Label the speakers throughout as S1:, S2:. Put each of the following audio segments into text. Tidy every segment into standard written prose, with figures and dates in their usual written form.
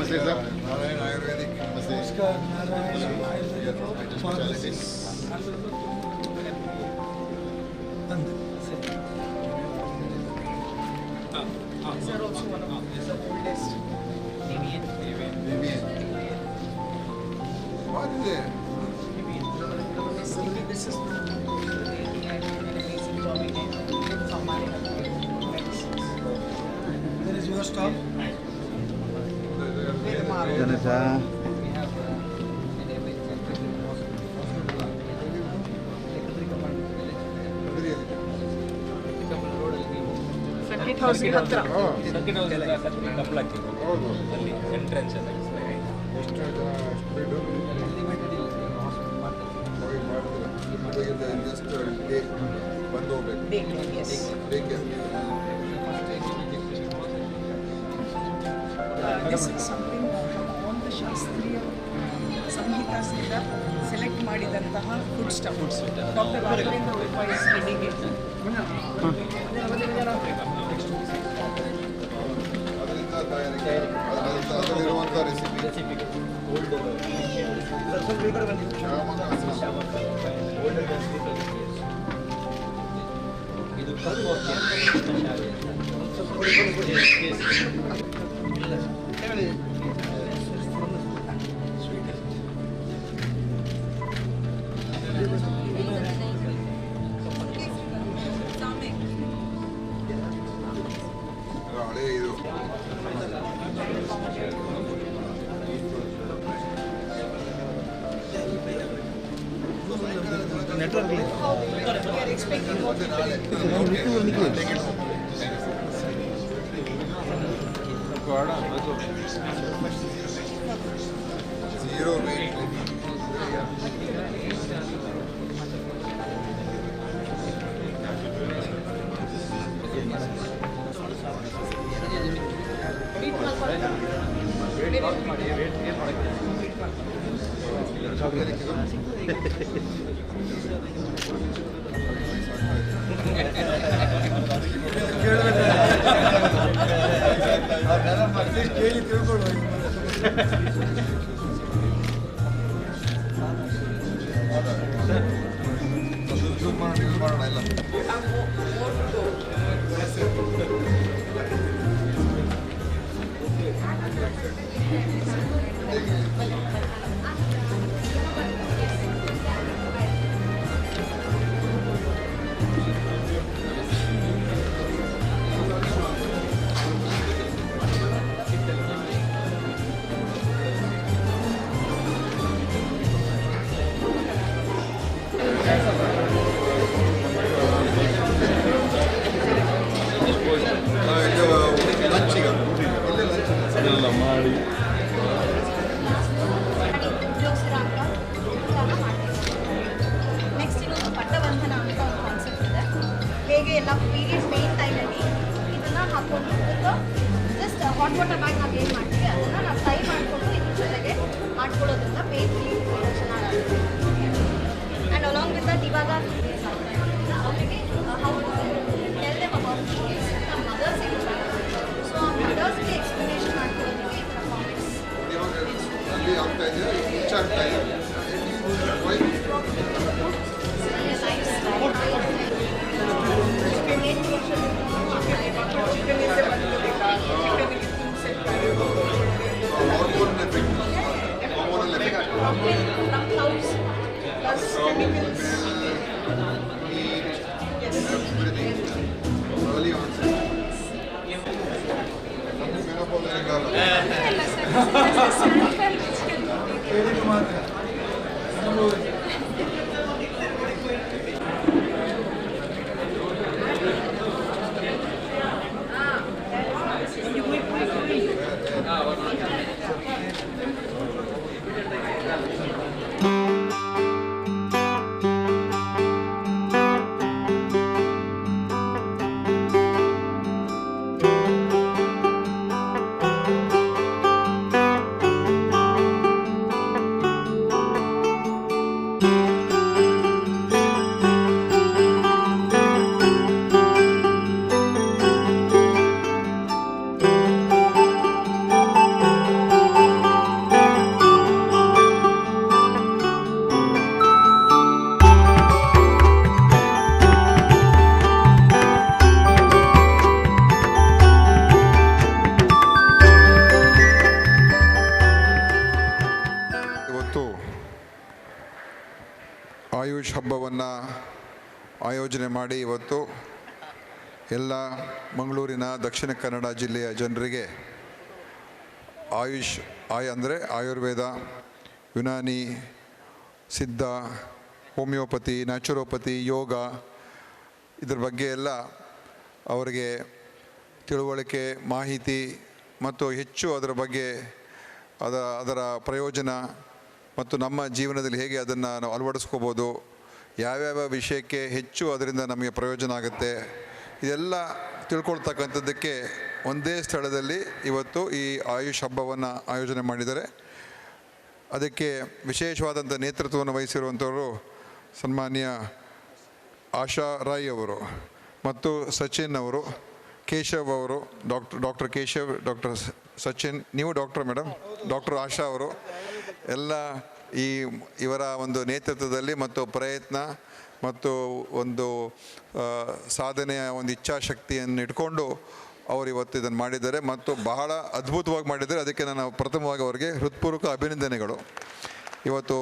S1: नमस्ते सर.
S2: नारायण आयुर्वेदिक.
S1: नमस्कार.
S2: Specialties.
S3: These are also one of the oldest. Avian.
S2: What is it?
S3: Basically, this is an amazing job again. There is your stop.
S1: Janata
S3: circuit ಹೌಸ್ಗೆ ಹತ್ರ.
S4: Circuit house ಕಪ್ಪಲ್ ಹಾಕಿದ್ರು
S2: ಹೌದು.
S4: ಅಲ್ಲಿ entrance ಎಲ್ಲ
S2: ಎಷ್ಟು ಜನ ಎಷ್ಟು ಬೆಡ್ ಜಸ್ಟ್ ಡೇ ಬಂದು ಹೋಗ್ಬೇಕು.
S3: Yes.
S2: ಬೇಕೆ
S3: This is something all the ಶಾಸ್ತ್ರೀಯ ಸಂಹಿತಾಸ್ನಿಂದ ಸೆಲೆಕ್ಟ್ ಮಾಡಿದಂತಹ ಫುಡ್ ಸ್ಟಫ್. ಡಾಕ್ಟರ್ ರಾಘವೇಂದ್ರ ಉಪಾಯಿಸ್ ಹೆಡಿಗೆ
S2: ಅದರಿಂದ ತಯಾರಿಕೆ ಅದರಲ್ಲಿರುವಂಥ ರೆಸಿಪಿ
S4: ಇದು
S2: ಹಳೆ ಇದು ಝೀರೋ ವೇಟ್
S1: ಕೇಳಿ ತಿಳ್ಕೊಳ್ಳುವ.
S2: ಝೂಮ್ ಮಾಡೋಣ ಎಲ್ಲ. ಲಂಚಿಗೆ ಇಲ್ಲೇ ಲಂಚ್
S1: ಅದೆಲ್ಲ ಮಾಡಿ
S5: ಉಪಯೋಗಿಸಿರೋ ಅಂತ ನೆಕ್ಸ್ಟ್ ಇನ್ನೊಂದು ಪಟ್ಟಬಂಧನ ಅಂತ ಒಂದು ಕಾನ್ಸೆಪ್ಟ್ ಇದೆ. ಹೇಗೆ ಎಲ್ಲ ಪೀರಿಯಡ್ಸ್ ಮೇನ್ ಟೈಮಲ್ಲಿ ಇದನ್ನು ಹಾಕ್ಕೊಂಡು ಜಸ್ಟ್ ಹಾಟ್ ವಾಟರ್ ಬ್ಯಾಗ್ ನಾವು ಏನು ಮಾಡ್ತೀವಿ ಅದನ್ನು ನಾವು ಫ್ರೈ ಮಾಡಿಕೊಂಡು ಇದ್ರ ಜೊತೆಗೆ ಮಾಡ್ಕೊಳ್ಳೋದ್ರಿಂದ ಪೇನ್ ರಿಲೀಫ್ ಚೆನ್ನಾಗಾಗುತ್ತೆ. ಆ್ಯಂಡ್ ಅಲಾಂಗ್ ವಿತ್ ದಟ್ ಇವಾಗ ಅವರಿಗೆ how tell them about periods ನಮ್ಮ ಮದರ್ಸಿಗೆ ಸೊ ಆ ಮದರ್ಸ್ಗೆ ಎಕ್ಸ್ಪ್ಲನೇಷನ್ ಮಾಡ್ಕೊಳ್ಳೋದಕ್ಕೆ ಈ ಥರ ಕಾಮಿಕ್ಸ್
S2: ಇವಾಗ ಅಲ್ಲಿ ಆಗ್ತಾ ಇದೆ ಹೆಚ್ಚು ಆಗ್ತಾ ಇದೆ why hormone effect hormonal effect early onset menopause ಆಗಲ್ಲ
S1: ಹೇಳಿದ್ದು ಮಾತ್ರ ಅನುಭವ ಇದೆ.
S2: ಆಯುಷ್ ಹಬ್ಬವನ್ನು ಆಯೋಜನೆ ಮಾಡಿ ಇವತ್ತು ಎಲ್ಲ ಮಂಗಳೂರಿನ ದಕ್ಷಿಣ ಕನ್ನಡ ಜಿಲ್ಲೆಯ ಜನರಿಗೆ ಅಂದರೆ ಆಯುರ್ವೇದ, ಯುನಾನಿ, ಸಿದ್ಧ, ಹೋಮಿಯೋಪತಿ, ನ್ಯಾಚುರೋಪತಿ, ಯೋಗ ಇದ್ರ ಬಗ್ಗೆ ಎಲ್ಲ ಅವರಿಗೆ ತಿಳುವಳಿಕೆ, ಮಾಹಿತಿ ಮತ್ತು ಹೆಚ್ಚು ಅದರ ಬಗ್ಗೆ ಅದರ ಪ್ರಯೋಜನ ಮತ್ತು ನಮ್ಮ ಜೀವನದಲ್ಲಿ ಹೇಗೆ ಅದನ್ನು ನಾವು ಅಳವಡಿಸ್ಕೋಬೋದು, ಯಾವ್ಯಾವ ವಿಷಯಕ್ಕೆ ಹೆಚ್ಚು ಅದರಿಂದ ನಮಗೆ ಪ್ರಯೋಜನ ಆಗುತ್ತೆ, ಇದೆಲ್ಲ ತಿಳ್ಕೊಳ್ತಕ್ಕಂಥದ್ದಕ್ಕೆ ಒಂದೇ ಸ್ಥಳದಲ್ಲಿ ಇವತ್ತು ಈ ಆಯುಷ್ ಹಬ್ಬವನ್ನು ಆಯೋಜನೆ ಮಾಡಿದ್ದಾರೆ. ಅದಕ್ಕೆ ವಿಶೇಷವಾದಂಥ ನೇತೃತ್ವವನ್ನು ವಹಿಸಿರುವಂಥವರು ಸನ್ಮಾನ್ಯ ಆಶಾ ರಾಯ್ ಅವರು ಮತ್ತು ಸಚಿನ್ ಅವರು, ಕೇಶವ್ ಅವರು, ಡಾಕ್ಟರ್ ಕೇಶವ್, ಡಾಕ್ಟರ್ ಸಚಿನ್, ನೀವು ಡಾಕ್ಟರ್ ಮೇಡಮ್, ಡಾಕ್ಟರ್ ಆಶಾ ಅವರು ಎಲ್ಲ ಇವರ ಒಂದು ನೇತೃತ್ವದಲ್ಲಿ ಮತ್ತು ಪ್ರಯತ್ನ ಮತ್ತು ಒಂದು ಸಾಧನೆಯ ಒಂದು ಇಚ್ಛಾಶಕ್ತಿಯನ್ನು ಇಟ್ಕೊಂಡು ಅವರು ಇವತ್ತು ಇದನ್ನು ಮಾಡಿದ್ದಾರೆ ಮತ್ತು ಬಹಳ ಅದ್ಭುತವಾಗಿ ಮಾಡಿದ್ದಾರೆ. ಅದಕ್ಕೆ ನಾನು ಪ್ರಥಮವಾಗಿ ಅವರಿಗೆ ಹೃತ್ಪೂರ್ವಕ ಅಭಿನಂದನೆಗಳು. ಇವತ್ತು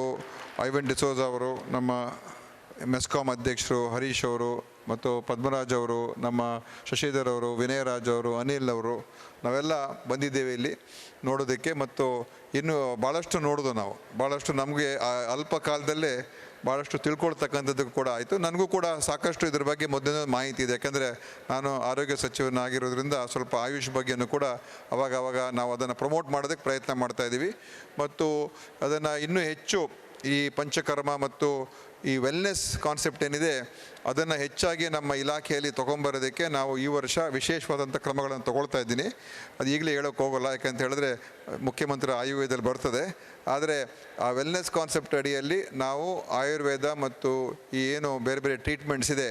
S2: ಐವನ್ ಡಿಸೋಜ ಅವರು, ನಮ್ಮ ಮೆಸ್ಕಾಂ ಅಧ್ಯಕ್ಷರು ಹರೀಶ್ ಅವರು ಮತ್ತು ಪದ್ಮರಾಜ್ ಅವರು, ನಮ್ಮ ಶಶಿಧರ್ ಅವರು, ವಿನಯರಾಜ್ ಅವರು, ಅನಿಲ್ ಅವರು, ನಾವೆಲ್ಲ ಬಂದಿದ್ದೇವೆ ಇಲ್ಲಿ ನೋಡೋದಕ್ಕೆ. ಮತ್ತು ಇನ್ನು ಭಾಳಷ್ಟು ನೋಡೋದು ನಾವು ಭಾಳಷ್ಟು ನಮಗೆ ಅಲ್ಪ ಕಾಲದಲ್ಲೇ ಭಾಳಷ್ಟು ತಿಳ್ಕೊಳ್ತಕ್ಕಂಥದ್ದು ಕೂಡ ಆಯಿತು. ನನಗೂ ಕೂಡ ಸಾಕಷ್ಟು ಇದ್ರ ಬಗ್ಗೆ ಮೊದಲಿನ ಮಾಹಿತಿ ಇದೆ. ಯಾಕಂದರೆ ನಾನು ಆರೋಗ್ಯ ಸಚಿವನಾಗಿರೋದ್ರಿಂದ ಸ್ವಲ್ಪ ಆಯುಷ್ ಬಗ್ಗೆಯೂ ಕೂಡ ಅವಾಗ ನಾವು ಅದನ್ನು ಪ್ರಮೋಟ್ ಮಾಡೋದಕ್ಕೆ ಪ್ರಯತ್ನ ಮಾಡ್ತಾಯಿದ್ದೀವಿ. ಮತ್ತು ಅದನ್ನು ಇನ್ನೂ ಹೆಚ್ಚು ಈ ಪಂಚಕರ್ಮ ಮತ್ತು ಈ ವೆಲ್ನೆಸ್ ಕಾನ್ಸೆಪ್ಟ್ ಏನಿದೆ ಅದನ್ನು ಹೆಚ್ಚಾಗಿ ನಮ್ಮ ಇಲಾಖೆಯಲ್ಲಿ ತೊಗೊಂಬರೋದಕ್ಕೆ ನಾವು ಈ ವರ್ಷ ವಿಶೇಷವಾದಂಥ ಕ್ರಮಗಳನ್ನು ತೊಗೊಳ್ತಾ ಇದ್ದೀನಿ. ಅದು ಈಗಲೇ ಹೇಳೋಕ್ಕೆ ಹೋಗೋಲ್ಲ, ಯಾಕಂತ ಹೇಳಿದ್ರೆ ಮುಖ್ಯಮಂತ್ರಿ ಆಯುರ್ವೇದದಲ್ಲಿ ಬರ್ತದೆ. ಆದರೆ ಆ ವೆಲ್ನೆಸ್ ಕಾನ್ಸೆಪ್ಟ್ ಅಡಿಯಲ್ಲಿ ನಾವು ಆಯುರ್ವೇದ ಮತ್ತು ಈ ಏನು ಬೇರೆ ಬೇರೆ ಟ್ರೀಟ್ಮೆಂಟ್ಸ್ ಇದೆ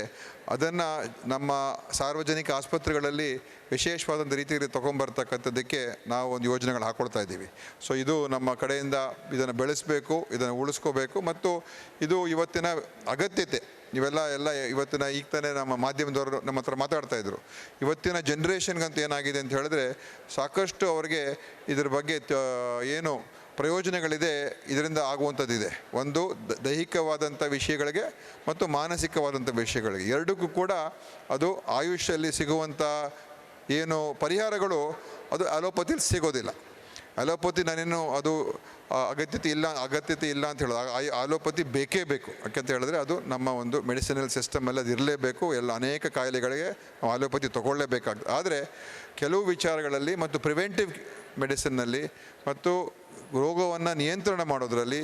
S2: ಅದನ್ನು ನಮ್ಮ ಸಾರ್ವಜನಿಕ ಆಸ್ಪತ್ರೆಗಳಲ್ಲಿ ವಿಶೇಷವಾದಂಥ ರೀತಿಯಲ್ಲಿ ತೊಗೊಂಬರ್ತಕ್ಕಂಥದ್ದಕ್ಕೆ ನಾವು ಒಂದು ಯೋಜನೆಗಳು ಹಾಕ್ಕೊಳ್ತಾ ಇದ್ದೀವಿ. ಸೊ ಇದು ನಮ್ಮ ಕಡೆಯಿಂದ ಇದನ್ನು ಬೆಳೆಸಬೇಕು, ಇದನ್ನು ಉಳಿಸ್ಕೋಬೇಕು ಮತ್ತು ಇದು ಇವತ್ತಿನ ಅಗತ್ಯತೆ. ನೀವೆಲ್ಲ ಇವತ್ತಿನ ಈಗ ತಾನೇ ನಮ್ಮ ಮಾಧ್ಯಮದವರು ನಮ್ಮ ಹತ್ರ ಮಾತಾಡ್ತಾಯಿದ್ರು. ಇವತ್ತಿನ ಜನ್ರೇಷನ್ಗಂತೂ ಏನಾಗಿದೆ ಅಂತ ಹೇಳಿದ್ರೆ ಸಾಕಷ್ಟು ಅವ್ರಿಗೆ ಇದ್ರ ಬಗ್ಗೆ ಏನು ಪ್ರಯೋಜನಗಳಿದೆ, ಇದರಿಂದ ಆಗುವಂಥದ್ದಿದೆ. ಒಂದು ದೈಹಿಕವಾದಂಥ ವಿಷಯಗಳಿಗೆ ಮತ್ತು ಮಾನಸಿಕವಾದಂಥ ವಿಷಯಗಳಿಗೆ ಎರಡಕ್ಕೂ ಕೂಡ ಅದು ಆಯುಷಲ್ಲಿ ಸಿಗುವಂಥ ಏನು ಪರಿಹಾರಗಳು ಅದು ಅಲೋಪತಿಲಿ ಸಿಗೋದಿಲ್ಲ. ಅಲೋಪತಿ ನಾನೇನು ಅದು ಅಗತ್ಯತೆ ಇಲ್ಲ ಅಂತ ಹೇಳೋದು. ಅಲೋಪತಿ ಬೇಕೇ ಬೇಕು. ಯಾಕೆಂತ ಹೇಳಿದ್ರೆ ಅದು ನಮ್ಮ ಒಂದು ಮೆಡಿಸಿನಲ್ ಸಿಸ್ಟಮಲ್ಲಿ ಅದು ಇರಲೇಬೇಕು. ಅನೇಕ ಕಾಯಿಲೆಗಳಿಗೆ ನಾವು ಅಲೋಪತಿ ತೊಗೊಳ್ಳೇಬೇಕಾಗ್ತದೆ. ಆದರೆ ಕೆಲವು ವಿಚಾರಗಳಲ್ಲಿ ಮತ್ತು ಪ್ರಿವೆಂಟಿವ್ ಮೆಡಿಸಿನ್ನಲ್ಲಿ ಮತ್ತು ರೋಗವನ್ನು ನಿಯಂತ್ರಣ ಮಾಡೋದರಲ್ಲಿ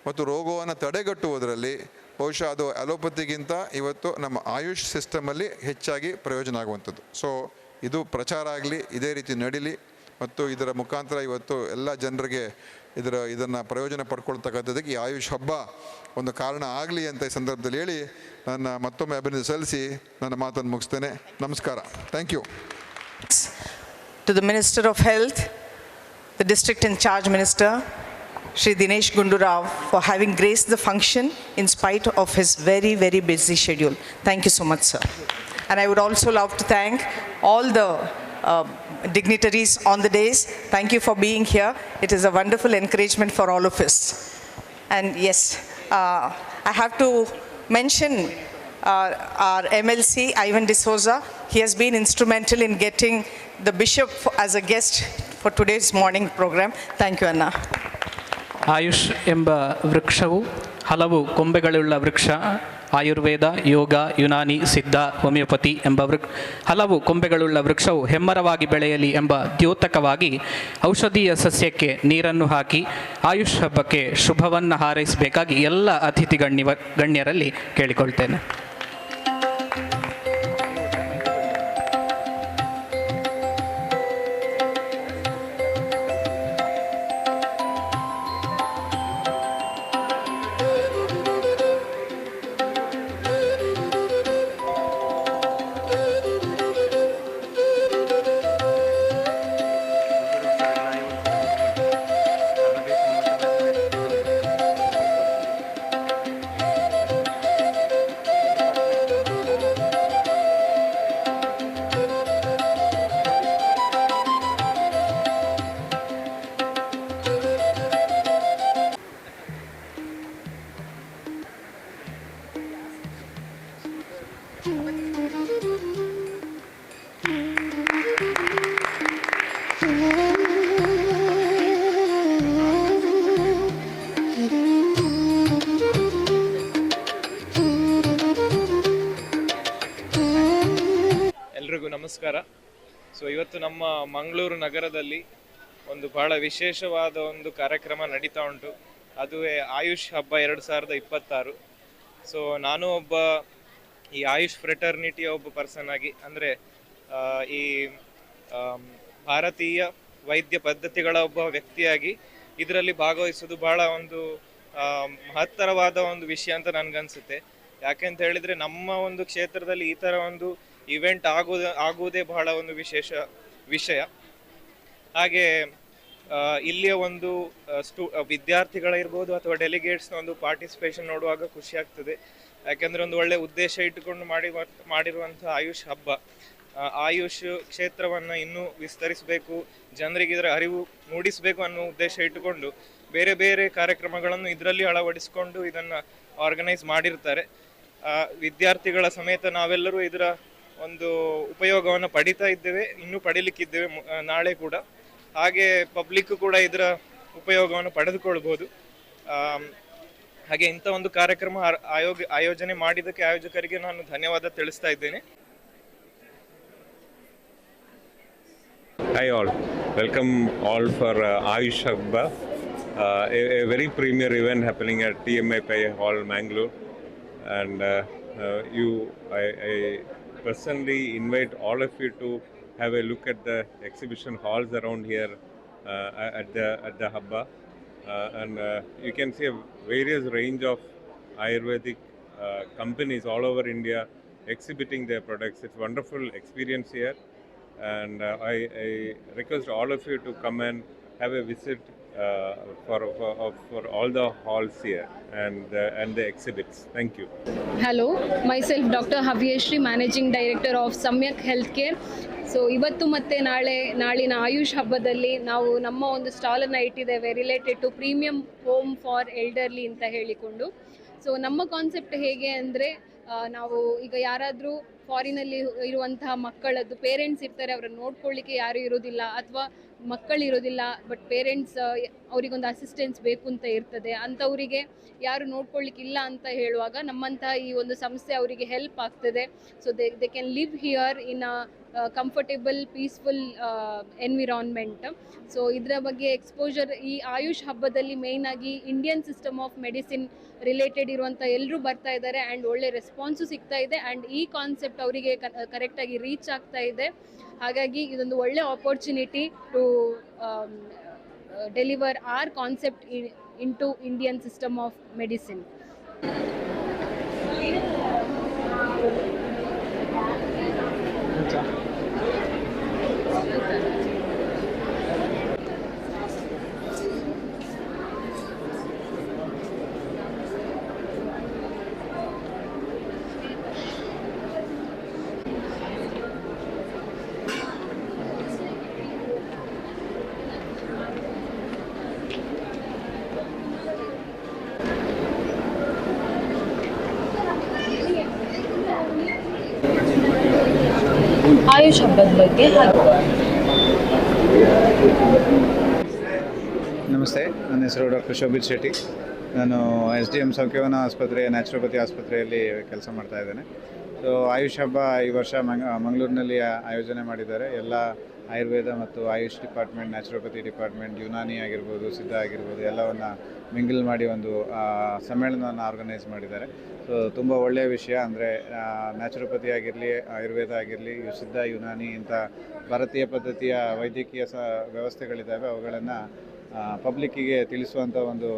S2: ಮತ್ತು ರೋಗವನ್ನು ತಡೆಗಟ್ಟುವುದರಲ್ಲಿ ಬಹುಶಃ ಅದು ಅಲೋಪತಿಗಿಂತ ಇವತ್ತು ನಮ್ಮ ಆಯುಷ್ ಸಿಸ್ಟಮಲ್ಲಿ ಹೆಚ್ಚಾಗಿ ಪ್ರಯೋಜನ ಆಗುವಂಥದ್ದು. ಸೊ ಇದು ಪ್ರಚಾರ ಆಗಲಿ, ಇದೇ ರೀತಿ ನಡೀಲಿ ಮತ್ತು ಇದರ ಮುಖಾಂತರ ಇವತ್ತು ಎಲ್ಲ ಜನರಿಗೆ ಇದನ್ನು ಪ್ರಯೋಜನ ಪಡ್ಕೊಳ್ತಕ್ಕಂಥದ್ದಕ್ಕೆ ಈ ಆಯುಷ್ ಹಬ್ಬ ಒಂದು ಕಾರಣ ಆಗಲಿ ಅಂತ ಈ ಸಂದರ್ಭದಲ್ಲಿ ಹೇಳಿ ನನ್ನ ಮತ್ತೊಮ್ಮೆ ಅಭಿನಂದನೆ ಸಲ್ಲಿಸಿ ನನ್ನ ಮಾತನ್ನು ಮುಗಿಸ್ತೇನೆ. ನಮಸ್ಕಾರ. Thank you.
S3: To the Minister of Health, the District in Charge Minister, Shri Dinesh Gundu Rao, for having graced the function in spite of his very, very busy schedule. Thank you so much, sir. And I would also love to thank all the dignitaries on the days. Thank you for being here. It is a wonderful encouragement for all of us. And yes, I have to mention our MLC, Ivan D'Souza. He has been instrumental in getting the bishop as a guest for today's morning program. Thank you, Anna.
S6: AYUSH ಎಂಬ ವೃಕ್ಷವು ಹಲವು ಕೊಂಬೆಗಳುಳ್ಳ ವೃಕ್ಷ. ಆಯುರ್ವೇದ, ಯೋಗ, ಯುನಾನಿ, ಸಿದ್ಧ, homeopathy ಎಂಬ ಹಲವು ಕೊಂಬೆಗಳುಳ್ಳ ವೃಕ್ಷವು ಹೆಮ್ಮರವಾಗಿ ಬೆಳೆಯಲಿ ಎಂಬ ದ್ಯೋತಕವಾಗಿ ಔಷಧೀಯ ಸಸ್ಯಕ್ಕೆ ನೀರನ್ನು ಹಾಕಿ ಆಯುಷ್ ಹಬ್ಬಕ್ಕೆ ಶುಭವನ್ನು ಹಾರೈಸಬೇಕಾಗಿ ಎಲ್ಲ ಅತಿಥಿ ಗಣ್ಯರಲ್ಲಿ ಕೇಳಿಕೊಳ್ತೇನೆ.
S7: ನಮಸ್ಕಾರ. ಸೊ ಇವತ್ತು ನಮ್ಮ ಮಂಗಳೂರು ನಗರದಲ್ಲಿ ಒಂದು ಬಹಳ ವಿಶೇಷವಾದ ಒಂದು ಕಾರ್ಯಕ್ರಮ ನಡೀತಾ ಉಂಟು. ಅದುವೇ ಆಯುಷ್ ಹಬ್ಬ 2026. ಸೊ ನಾನು ಒಬ್ಬ ಈ ಆಯುಷ್ ಫ್ರೆಟರ್ನಿಟಿಯ ಒಬ್ಬ ಪರ್ಸನ್ ಆಗಿ, ಅಂದರೆ ಈ ಭಾರತೀಯ ವೈದ್ಯ ಪದ್ಧತಿಗಳ ಒಬ್ಬ ವ್ಯಕ್ತಿಯಾಗಿ ಇದರಲ್ಲಿ ಭಾಗವಹಿಸೋದು ಬಹಳ ಒಂದು ಮಹತ್ತರವಾದ ಒಂದು ವಿಷಯ ಅಂತ ನನಗನ್ಸುತ್ತೆ. ಯಾಕೆಂತ ಹೇಳಿದರೆ ನಮ್ಮ ಒಂದು ಕ್ಷೇತ್ರದಲ್ಲಿ ಈ ಥರ ಒಂದು ಇವೆಂಟ್ ಆಗುವುದೇ ಬಹಳ ಒಂದು ವಿಶೇಷ ವಿಷಯ. ಹಾಗೆ ಇಲ್ಲಿಯ ಒಂದು ವಿದ್ಯಾರ್ಥಿಗಳಿರ್ಬೋದು ಅಥವಾ ಡೆಲಿಗೇಟ್ಸ್ನ ಒಂದು ಪಾರ್ಟಿಸಿಪೇಷನ್ ನೋಡುವಾಗ ಖುಷಿ ಆಗ್ತದೆ. ಯಾಕೆಂದರೆ ಒಂದು ಒಳ್ಳೆಯ ಉದ್ದೇಶ ಇಟ್ಟುಕೊಂಡು ಮಾಡಿರುವಂಥ ಆಯುಷ್ ಹಬ್ಬ ಆಯುಷ್ ಕ್ಷೇತ್ರವನ್ನು ಇನ್ನೂ ವಿಸ್ತರಿಸಬೇಕು, ಜನರಿಗೆ ಇದರ ಅರಿವು ಮೂಡಿಸಬೇಕು ಅನ್ನೋ ಉದ್ದೇಶ ಇಟ್ಟುಕೊಂಡು ಬೇರೆ ಬೇರೆ ಕಾರ್ಯಕ್ರಮಗಳನ್ನು ಇದರಲ್ಲಿ ಅಳವಡಿಸಿಕೊಂಡು ಇದನ್ನು ಆರ್ಗನೈಸ್ ಮಾಡಿರ್ತಾರೆ. ವಿದ್ಯಾರ್ಥಿಗಳ ಸಮೇತ ನಾವೆಲ್ಲರೂ ಇದರ ಒಂದು ಉಪಯೋಗವನ್ನು ಪಡಿತಾ ಇದ್ದೇವೆ, ಇನ್ನೂ ಪಡಿಲಿಕ್ಕಿದ್ದೇವೆ ನಾಳೆ ಕೂಡ. ಹಾಗೆ ಪಬ್ಲಿಕ್ ಕೂಡ ಇದರ ಉಪಯೋಗವನ್ನು ಪಡೆದುಕೊಳ್ಬೋದು. ಹಾಗೆ ಇಂಥ ಒಂದು ಕಾರ್ಯಕ್ರಮ ಆಯೋಜನೆ ಮಾಡಿದ್ದಕ್ಕೆ ಆಯೋಜಕರಿಗೆ ನಾನು ಧನ್ಯವಾದ ತಿಳಿಸ್ತಾ ಇದ್ದೇನೆ.
S8: Hi all, welcome all for Ayush Habba, a very premier event happening at TMI Pay Hall, Mangalore. And I personally invite all of you to have a look at the exhibition halls around here at the Habba. And you can see a various range of Ayurvedic companies all over India exhibiting their products. It's a wonderful experience here. And I request all of you to come and have a visit for all the halls here and the exhibits. Thank you.
S9: Hello, myself Dr. Havyeshri, Managing Director of Samyak Healthcare. So ಇವತ್ತು ಮತ್ತು ನಾಳಿನ ಆಯುಷ್ ಹಬ್ಬದಲ್ಲಿ ನಾವು ನಮ್ಮ ಒಂದು ಸ್ಟಾಲನ್ನು ಇಟ್ಟಿದ್ದೇವೆ related to premium home for elderly ಅಂತ ಹೇಳಿಕೊಂಡು. ಸೊ ನಮ್ಮ ಕಾನ್ಸೆಪ್ಟ್ ಹೇಗೆ ಅಂದರೆ, ನಾವು ಈಗ ಯಾರಾದರೂ ಫಾರಿನಲ್ಲಿ ಇರುವಂತಹ ಮಕ್ಕಳದ್ದು ಪೇರೆಂಟ್ಸ್ ಇರ್ತಾರೆ, ಅವರನ್ನು ನೋಡ್ಕೊಳ್ಳಿಕ್ಕೆ ಯಾರೂ ಇರೋದಿಲ್ಲ ಅಥವಾ ಮಕ್ಕಳಿರೋದಿಲ್ಲ, ಬಟ್ ಪೇರೆಂಟ್ಸ್ ಅವರಿಗೊಂದು ಅಸಿಸ್ಟೆನ್ಸ್ ಬೇಕು ಅಂತ ಇರ್ತದೆ. ಅಂಥವರಿಗೆ ಯಾರು ನೋಡ್ಕೊಳ್ಳಿಕ್ಕಿಲ್ಲ ಅಂತ ಹೇಳುವಾಗ ನಮ್ಮಂತಹ ಈ ಒಂದು ಸಂಸ್ಥೆ ಅವರಿಗೆ ಹೆಲ್ಪ್ ಆಗ್ತದೆ. So they can live here in a comfortable peaceful environment. So ಇದರ ಬಗ್ಗೆ ಎಕ್ಸ್ಪೋಜರ್ ಈ ಆಯುಷ್ ಹಬ್ಬದಲ್ಲಿ ಮೇಯ್ನಾಗಿ Indian system of medicine related ಇರುವಂಥ ಎಲ್ಲರೂ ಬರ್ತಾ ಇದ್ದಾರೆ ಆ್ಯಂಡ್ ಒಳ್ಳೆ ರೆಸ್ಪಾನ್ಸು ಸಿಗ್ತಾ ಇದೆ ಆ್ಯಂಡ್ ಈ ಕಾನ್ಸೆಪ್ಟ್ ಅವರಿಗೆ ಕರೆಕ್ಟಾಗಿ ರೀಚ್ ಆಗ್ತಾ ಇದೆ. ಹಾಗಾಗಿ ಇದೊಂದು ಒಳ್ಳೆ opportunity to deliver our concept into Indian system of medicine. Ayush ಹಬ್ಬದ ಬಗ್ಗೆ
S1: ನಮಸ್ತೆ, ನನ್ನ ಹೆಸರು ಡಾಕ್ಟರ್ ಶೋಭಿತ್ ಶೆಟ್ಟಿ. ನಾನು SDM ಸೌಖ್ಯವನ ಆಸ್ಪತ್ರೆ, ನ್ಯಾಚುರೋಪತಿ ಆಸ್ಪತ್ರೆಯಲ್ಲಿ ಕೆಲಸ ಮಾಡ್ತಾ ಇದ್ದೇನೆ. ಸೊ ಆಯುಷ್ ಹಬ್ಬ ಈ ವರ್ಷ ಮಂಗಳೂರಿನಲ್ಲಿ ಆಯೋಜನೆ ಮಾಡಿದ್ದಾರೆ. ಎಲ್ಲ ಆಯುರ್ವೇದ ಮತ್ತು AYUSH department, naturopathy department, Unani ಆಗಿರ್ಬೋದು, ಸಿದ್ಧ ಆಗಿರ್ಬೋದು, ಎಲ್ಲವನ್ನು ಮಿಂಗಲ್ ಮಾಡಿ ಒಂದು ಸಮ್ಮೇಳನವನ್ನು ಆರ್ಗನೈಸ್ ಮಾಡಿದ್ದಾರೆ. ಸೊ ತುಂಬ ಒಳ್ಳೆಯ ವಿಷಯ. ಅಂದರೆ ನ್ಯಾಚುರೋಪತಿ ಆಗಿರಲಿ, ಆಯುರ್ವೇದ ಆಗಿರಲಿ, ಸಿದ್ಧ, ಯುನಾನಿ ಇಂಥ ಭಾರತೀಯ ಪದ್ಧತಿಯ ವೈದ್ಯಕೀಯ ವ್ಯವಸ್ಥೆಗಳಿದ್ದಾವೆ, ಅವುಗಳನ್ನು ಪಬ್ಲಿಕ್ಕಿಗೆ ತಿಳಿಸುವಂಥ ಒಂದು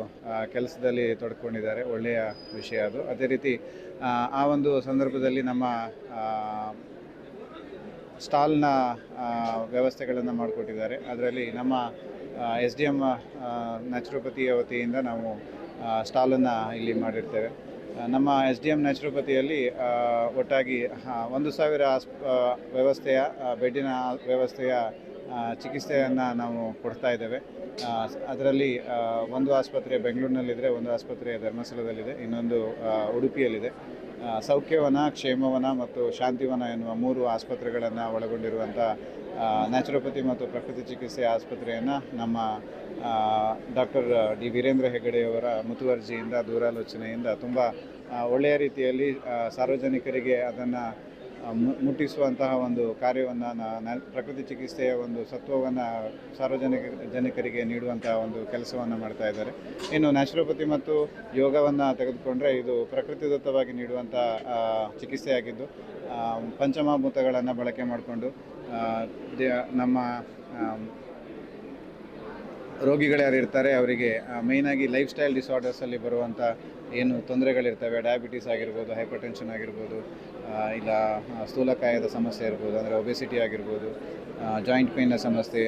S1: ಕೆಲಸದಲ್ಲಿ ತೊಡ್ಕೊಂಡಿದ್ದಾರೆ. ಒಳ್ಳೆಯ ವಿಷಯ ಅದು. ಅದೇ ರೀತಿ ಆ ಒಂದು ಸಂದರ್ಭದಲ್ಲಿ ನಮ್ಮ ಸ್ಟಾಲ್ನ ವ್ಯವಸ್ಥೆಗಳನ್ನು ಮಾಡಿಕೊಟ್ಟಿದ್ದಾರೆ. ಅದರಲ್ಲಿ ನಮ್ಮ SDM ನ್ಯಾಚುರೋಪತಿಯ ವತಿಯಿಂದ ನಾವು ಸ್ಟಾಲನ್ನು ಇಲ್ಲಿ ಮಾಡಿರ್ತೇವೆ. ನಮ್ಮ SDM ನ್ಯಾಚುರೋಪತಿಯಲ್ಲಿ ಒಟ್ಟಾಗಿ 1,000 ವ್ಯವಸ್ಥೆಯ ಬೆಡ್ಡಿನ ವ್ಯವಸ್ಥೆಯ ಚಿಕಿತ್ಸೆಯನ್ನು ನಾವು ಕೊಡ್ತಾ ಇದ್ದೇವೆ. ಅದರಲ್ಲಿ ಒಂದು ಆಸ್ಪತ್ರೆ ಬೆಂಗಳೂರಿನಲ್ಲಿದೆ, ಒಂದು ಆಸ್ಪತ್ರೆ ಧರ್ಮಸ್ಥಳದಲ್ಲಿದೆ, ಇನ್ನೊಂದು ಉಡುಪಿಯಲ್ಲಿದೆ. ಸೌಖ್ಯವನ, ಕ್ಷೇಮವನ ಮತ್ತು ಶಾಂತಿವನ ಎನ್ನುವ 3 ಆಸ್ಪತ್ರೆಗಳನ್ನು ಒಳಗೊಂಡಿರುವಂಥ ನ್ಯಾಚುರೋಪತಿ ಮತ್ತು ಪ್ರಕೃತಿ ಚಿಕಿತ್ಸೆ ಆಸ್ಪತ್ರೆಯನ್ನು ನಮ್ಮ ಡಾಕ್ಟರ್ ಡಿ ವೀರೇಂದ್ರ ಹೆಗಡೆಯವರ ಮುತುವರ್ಜಿಯಿಂದ, ದೂರಾಲೋಚನೆಯಿಂದ ತುಂಬ ಒಳ್ಳೆಯ ರೀತಿಯಲ್ಲಿ ಸಾರ್ವಜನಿಕರಿಗೆ ಅದನ್ನು ಮುಟ್ಟಿಸುವಂತಹ ಒಂದು ಕಾರ್ಯವನ್ನು ಪ್ರಕೃತಿ ಚಿಕಿತ್ಸೆಯ ಒಂದು ಸತ್ವವನ್ನು ಜನರಿಗೆ ನೀಡುವಂತಹ ಒಂದು ಕೆಲಸವನ್ನು ಮಾಡ್ತಾ ಇದ್ದಾರೆ. ಇನ್ನು ನ್ಯಾಚುರೋಪತಿ ಮತ್ತು ಯೋಗವನ್ನು ತೆಗೆದುಕೊಂಡರೆ ಇದು ಪ್ರಕೃತಿದತ್ತವಾಗಿ ನೀಡುವಂಥ ಚಿಕಿತ್ಸೆಯಾಗಿದ್ದು ಪಂಚಮಹಾಭೂತಗಳನ್ನು ಬಳಕೆ ಮಾಡಿಕೊಂಡು ನಮ್ಮ ರೋಗಿಗಳು ಯಾರು ಇರ್ತಾರೆ ಅವರಿಗೆ ಮೇಯ್ನಾಗಿ ಲೈಫ್ ಸ್ಟೈಲ್ ಡಿಸಾರ್ಡರ್ಸಲ್ಲಿ ಬರುವಂಥ ಏನು ತೊಂದರೆಗಳಿರ್ತವೆ, ಡಯಾಬಿಟೀಸ್ ಆಗಿರ್ಬೋದು, ಹೈಪರ್ ಟೆನ್ಷನ್ ಆಗಿರ್ಬೋದು, ಇಲ್ಲ ಸ್ಥೂಲಕಾಯದ ಸಮಸ್ಯೆ ಇರ್ಬೋದು, ಅಂದರೆ ಒಬೆಸಿಟಿ ಆಗಿರ್ಬೋದು, ಜಾಯಿಂಟ್ ಪೇಯ್ನ ಸಮಸ್ಯೆ,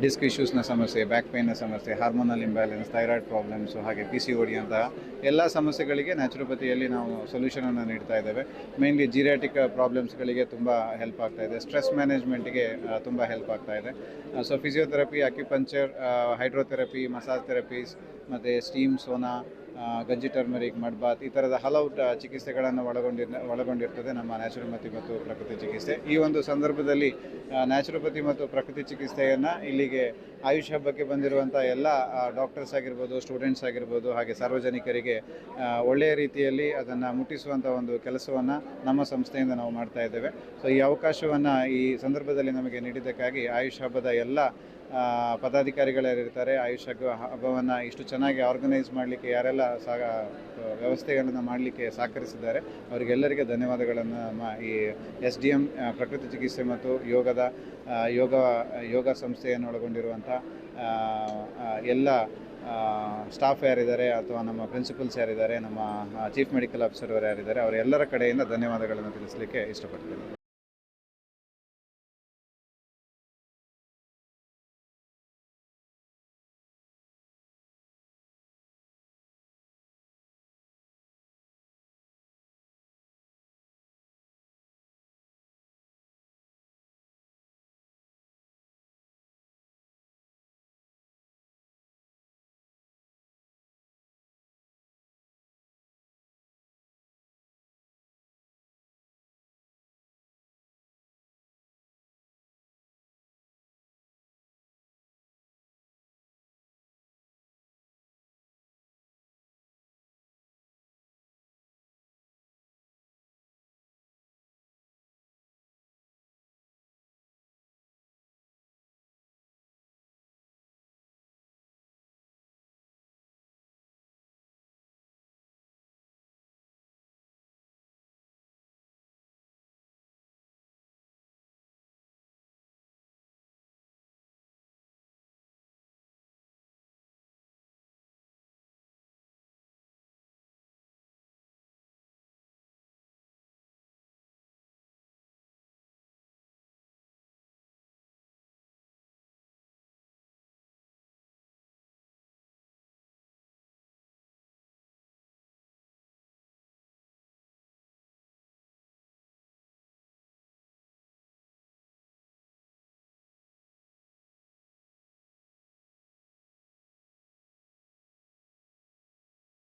S1: ಡಿಸ್ಕ್ ಇಶ್ಯೂಸ್ನ ಸಮಸ್ಯೆ, ಬ್ಯಾಕ್ ಪೇಯ್ನ ಸಮಸ್ಯೆ, ಹಾರ್ಮೋನಲ್ ಇಂಬ್ಯಾಲೆನ್ಸ್, ಥೈರಾಯ್ಡ್ ಪ್ರಾಬ್ಲಮ್ಸು, ಹಾಗೆ PCOD ಅಂತಹ ಎಲ್ಲ ಸಮಸ್ಯೆಗಳಿಗೆ ನ್ಯಾಚುರೋಪತಿಯಲ್ಲಿ ನಾವು ಸೊಲ್ಯೂಷನನ್ನು ನೀಡ್ತಾ ಇದ್ದೇವೆ. ಮೇನ್ಲಿ ಜೀರಿಯಾಟಿಕ್ ಪ್ರಾಬ್ಲಮ್ಸ್ಗಳಿಗೆ ತುಂಬ ಹೆಲ್ಪ್ ಆಗ್ತಾ ಇದೆ, ಸ್ಟ್ರೆಸ್ ಮ್ಯಾನೇಜ್ಮೆಂಟ್ಗೆ ತುಂಬ ಹೆಲ್ಪ್ ಆಗ್ತಾ ಇದೆ. So physiotherapy, acupuncture, hydrotherapy, massage therapies ಮತ್ತು ಸ್ಟೀಮ್, ಸೋನಾ, ಗಂಜಿ ಟರ್ಮರಿಕ್, ಮಡ್ ಬಾತ್ ಈ ಥರದ ಹಲವು ಚಿಕಿತ್ಸೆಗಳನ್ನು ಒಳಗೊಂಡಿರ್ತದೆ ನಮ್ಮ ನ್ಯಾಚುರೋಪತಿ ಮತ್ತು ಪ್ರಕೃತಿ ಚಿಕಿತ್ಸೆ. ಈ ಒಂದು ಸಂದರ್ಭದಲ್ಲಿ ನ್ಯಾಚುರೋಪತಿ ಮತ್ತು ಪ್ರಕೃತಿ ಚಿಕಿತ್ಸೆಯನ್ನು ಇಲ್ಲಿಗೆ ಆಯುಷ್ ಹಬ್ಬಕ್ಕೆ ಬಂದಿರುವಂಥ ಎಲ್ಲ ಡಾಕ್ಟರ್ಸ್ ಆಗಿರ್ಬೋದು, ಸ್ಟೂಡೆಂಟ್ಸ್ ಆಗಿರ್ಬೋದು, ಹಾಗೆ ಸಾರ್ವಜನಿಕರಿಗೆ ಒಳ್ಳೆಯ ರೀತಿಯಲ್ಲಿ ಅದನ್ನು ಮುಟ್ಟಿಸುವಂಥ ಒಂದು ಕೆಲಸವನ್ನು ನಮ್ಮ ಸಂಸ್ಥೆಯಿಂದ ನಾವು ಮಾಡ್ತಾ ಇದ್ದೇವೆ. ಸೊ ಈ ಅವಕಾಶವನ್ನು ಈ ಸಂದರ್ಭದಲ್ಲಿ ನಮಗೆ ನೀಡಿದ್ದಕ್ಕಾಗಿ ಆಯುಷ್ ಹಬ್ಬದ ಎಲ್ಲ ಪದಾಧಿಕಾರಿಗಳಿರ್ತಾರೆ, ಆಯುಷ್ ಹಬ್ಬವನ್ನು ಇಷ್ಟು ಚೆನ್ನಾಗಿ ಆರ್ಗನೈಸ್ ಮಾಡಲಿಕ್ಕೆ ಯಾರೆಲ್ಲ ವ್ಯವಸ್ಥೆಗಳನ್ನು ಮಾಡಲಿಕ್ಕೆ ಸಹಕರಿಸಿದ್ದಾರೆ ಅವರಿಗೆಲ್ಲರಿಗೆ ಧನ್ಯವಾದಗಳನ್ನು ಈ SDM ಪ್ರಕೃತಿ ಚಿಕಿತ್ಸೆ ಮತ್ತು ಯೋಗ ಸಂಸ್ಥೆಯನ್ನು ಒಳಗೊಂಡಿರುವಂಥ ಎಲ್ಲ ಸ್ಟಾಫ್ ಯಾರಿದ್ದಾರೆ ಅಥವಾ ನಮ್ಮ ಪ್ರಿನ್ಸಿಪಲ್ಸ್ ಯಾರಿದ್ದಾರೆ, ನಮ್ಮ ಚೀಫ್ ಮೆಡಿಕಲ್ ಆಫೀಸರ್ ಅವರು ಯಾರಿದ್ದಾರೆ ಅವರೆಲ್ಲರ ಕಡೆಯಿಂದ ಧನ್ಯವಾದಗಳನ್ನು ತಿಳಿಸಲಿಕ್ಕೆ ಇಷ್ಟಪಡ್ತೇನೆ.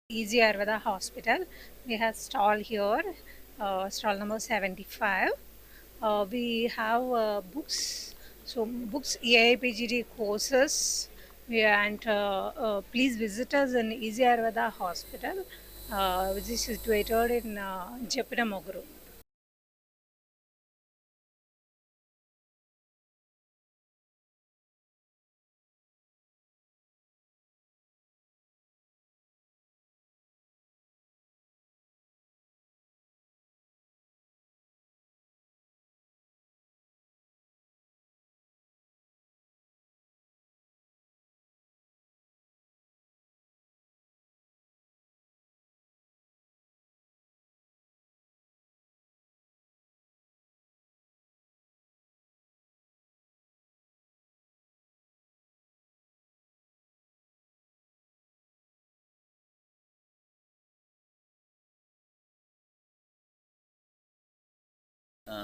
S10: Easy Ayurveda Hospital. We have stall here, stall number 75. We have books, so books, EIPGD courses, and please visit us in Easy Ayurveda Hospital, which is situated in Jeppinamoguru.